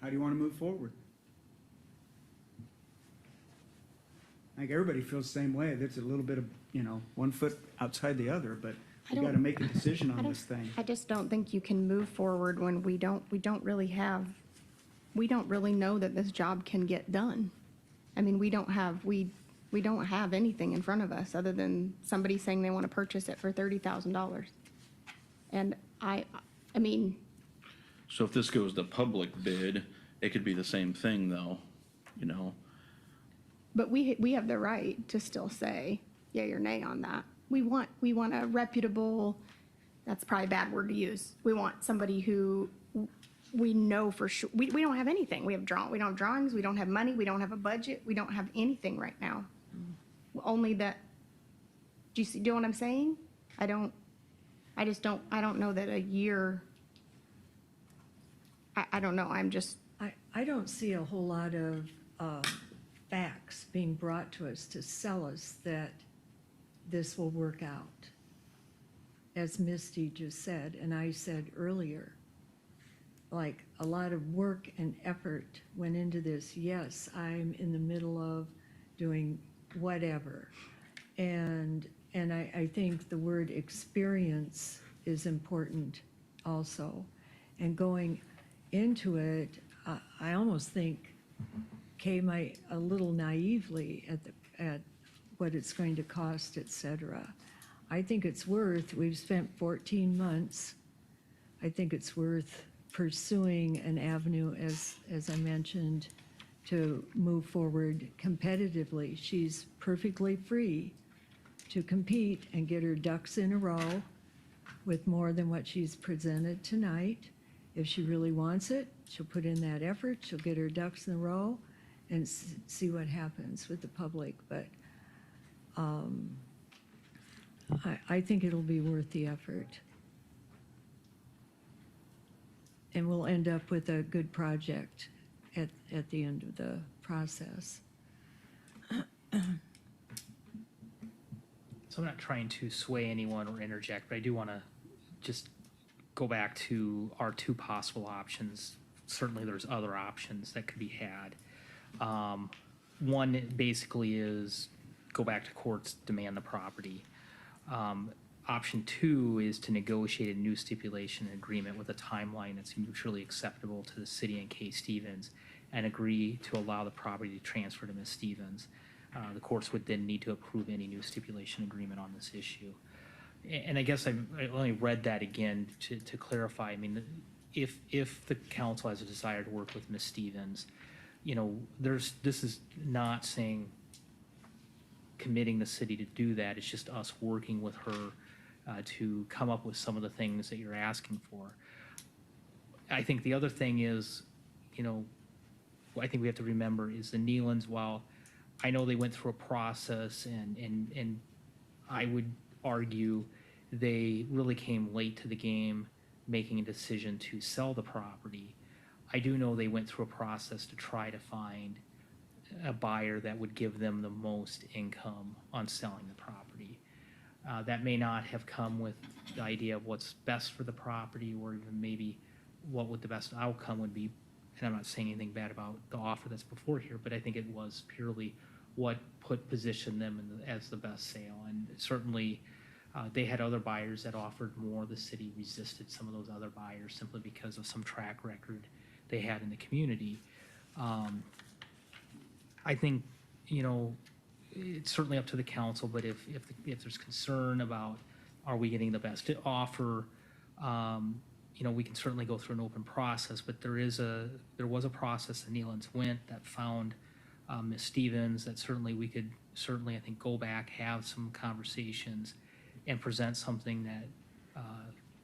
How do you want to move forward? I think everybody feels the same way. There's a little bit of, you know, one foot outside the other, but we got to make a decision on this thing. I just don't think you can move forward when we don't really know that this job can get done. I mean, we don't have anything in front of us other than somebody saying they want to purchase it for $30,000. And I mean, So if this goes to public bid, it could be the same thing though, you know? but we have the right to still say yay or nay on that. We want a reputable, that's probably a bad word to use. We want somebody who we know for sure. We don't have anything. We don't have drawings, we don't have money, we don't have a budget, we don't have anything right now. Only that, do you know what I'm saying? I don't know that a year, I don't know, I don't see a whole lot of facts being brought to us to sell us that this will work out. As Misty just said, and I said earlier, like a lot of work and effort went into this. Yes, I'm in the middle of doing whatever. And I think the word experience is important also. And going into it, I almost think Kay might a little naively at what it's going to cost, et cetera. I think it's worth, we've spent 14 months. I think it's worth pursuing an avenue, as I mentioned, to move forward competitively. She's perfectly free to compete and get her ducks in a row with more than what she's presented tonight. If she really wants it, she'll put in that effort, she'll get her ducks in a row and see what happens with the public. But I think it'll be worth the effort. And we'll end up with a good project at the end of the process. So I'm not trying to sway anyone or interject, but I do want to just go back to our two possible options. Certainly there's other options that could be had. One basically is go back to courts, demand the property. Option two is to negotiate a new stipulation agreement with a timeline that's mutually acceptable to the city and Kay Stevens and agree to allow the property to transfer to Ms. Stevens. The courts would then need to approve any new stipulation agreement on this issue. And I guess I only read that again to clarify. I mean, if the council has a desire to work with Ms. Stevens, you know, this is not saying committing the city to do that. It's just us working with her to come up with some of the things that you're asking for. I think the other thing is, you know, I think we have to remember is the Nealons, while I know they went through a process and I would argue they really came late to the game making a decision to sell the property. I do know they went through a process to try to find a buyer that would give them the most income on selling the property. That may not have come with the idea of what's best for the property or even maybe what would the best outcome would be. And I'm not saying anything bad about the offer that's before here, but I think it was purely what positioned them as the best sale. And certainly they had other buyers that offered more. The city resisted some of those other buyers simply because of some track record they had in the community. I think, you know, it's certainly up to the council, but if there's concern about are we getting the best offer, you know, we can certainly go through an open process, but there was a process that Nealon's went that found Ms. Stevens, that certainly we could I think, go back, have some conversations, and present something that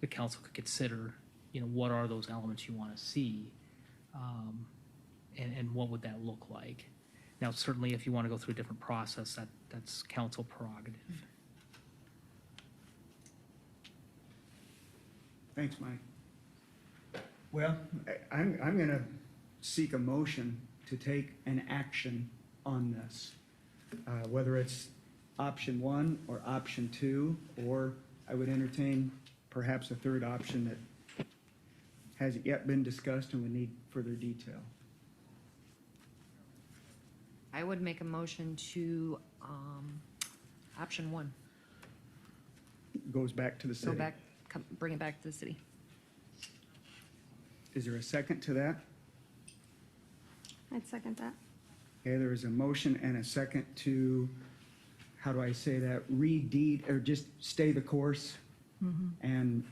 the council could consider, you know, what are those elements you want to see, and what would that look like? Now, certainly, if you want to go through a different process, that's council prerogative. Thanks, Mike. Well, I'm going to seek a motion to take an action on this, whether it's option 1 or option 2, or I would entertain perhaps a third option that hasn't yet been discussed and would need further detail. I would make a motion to, option 1, Goes back to the city. go back, bring it back to the city. Is there a second to that? I'd second that. Okay, there is a motion and a second to, how do I say that, re-deed, or just stay the course, and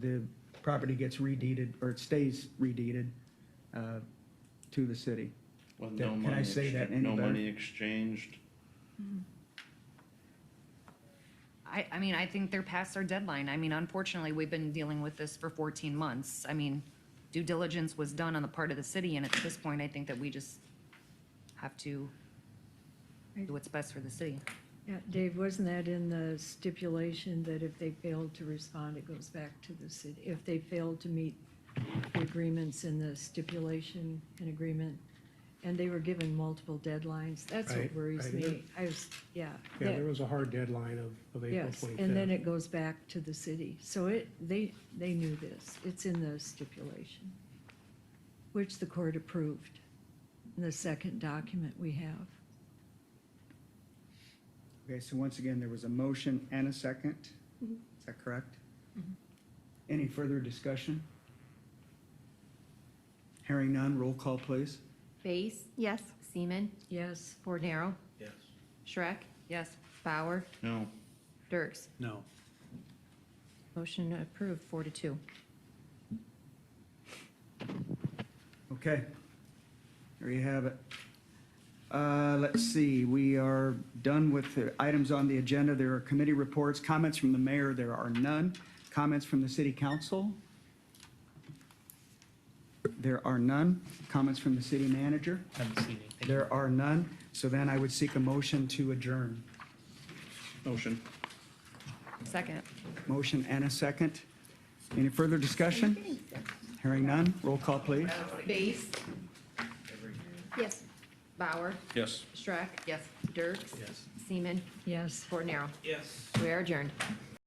the property gets redeeded, or it stays redeeded to the city. With Can no I money say that any no better? money exchanged. I mean, I think they're past their deadline. I mean, unfortunately, we've been dealing with this for 14 months. I mean, due diligence was done on the part of the city, and at this point, I think that we just have to do what's best for the city. Yeah, Dave, wasn't that in the stipulation that if they failed to respond, it goes back to the city? If they failed to meet the agreements in the stipulation and agreement, and they were given multiple deadlines, that's what Right, worries right. me. Yeah, there was a hard deadline of April yes, 25th. and then it goes back to the city. So they knew this. It's in the stipulation, which the court approved in the second document we have. Okay, so once again, there was a motion and a second. Is that correct? Any further discussion? Hearing none, roll call, please. Base, Yes. Seaman, Yes, Fordero, Yes. Shrek, Yes. Bauer, No. Dirks. No. Motion approved, 4-2. Okay, there you have it. Let's see, we are done with the items on the agenda. There are committee reports, comments from the mayor, there are none. Comments from the city council? There are none. Comments from the city manager? Haven't seen anything. There are none. So then I would seek a motion to adjourn. Motion. Second. Motion and a second. Any further discussion? Hearing none, roll call, please. Base, Yes. Bauer, Yes. Shrek? Yes. Dirks, Yes. Seaman, yes. Fordero. Yes. We are adjourned.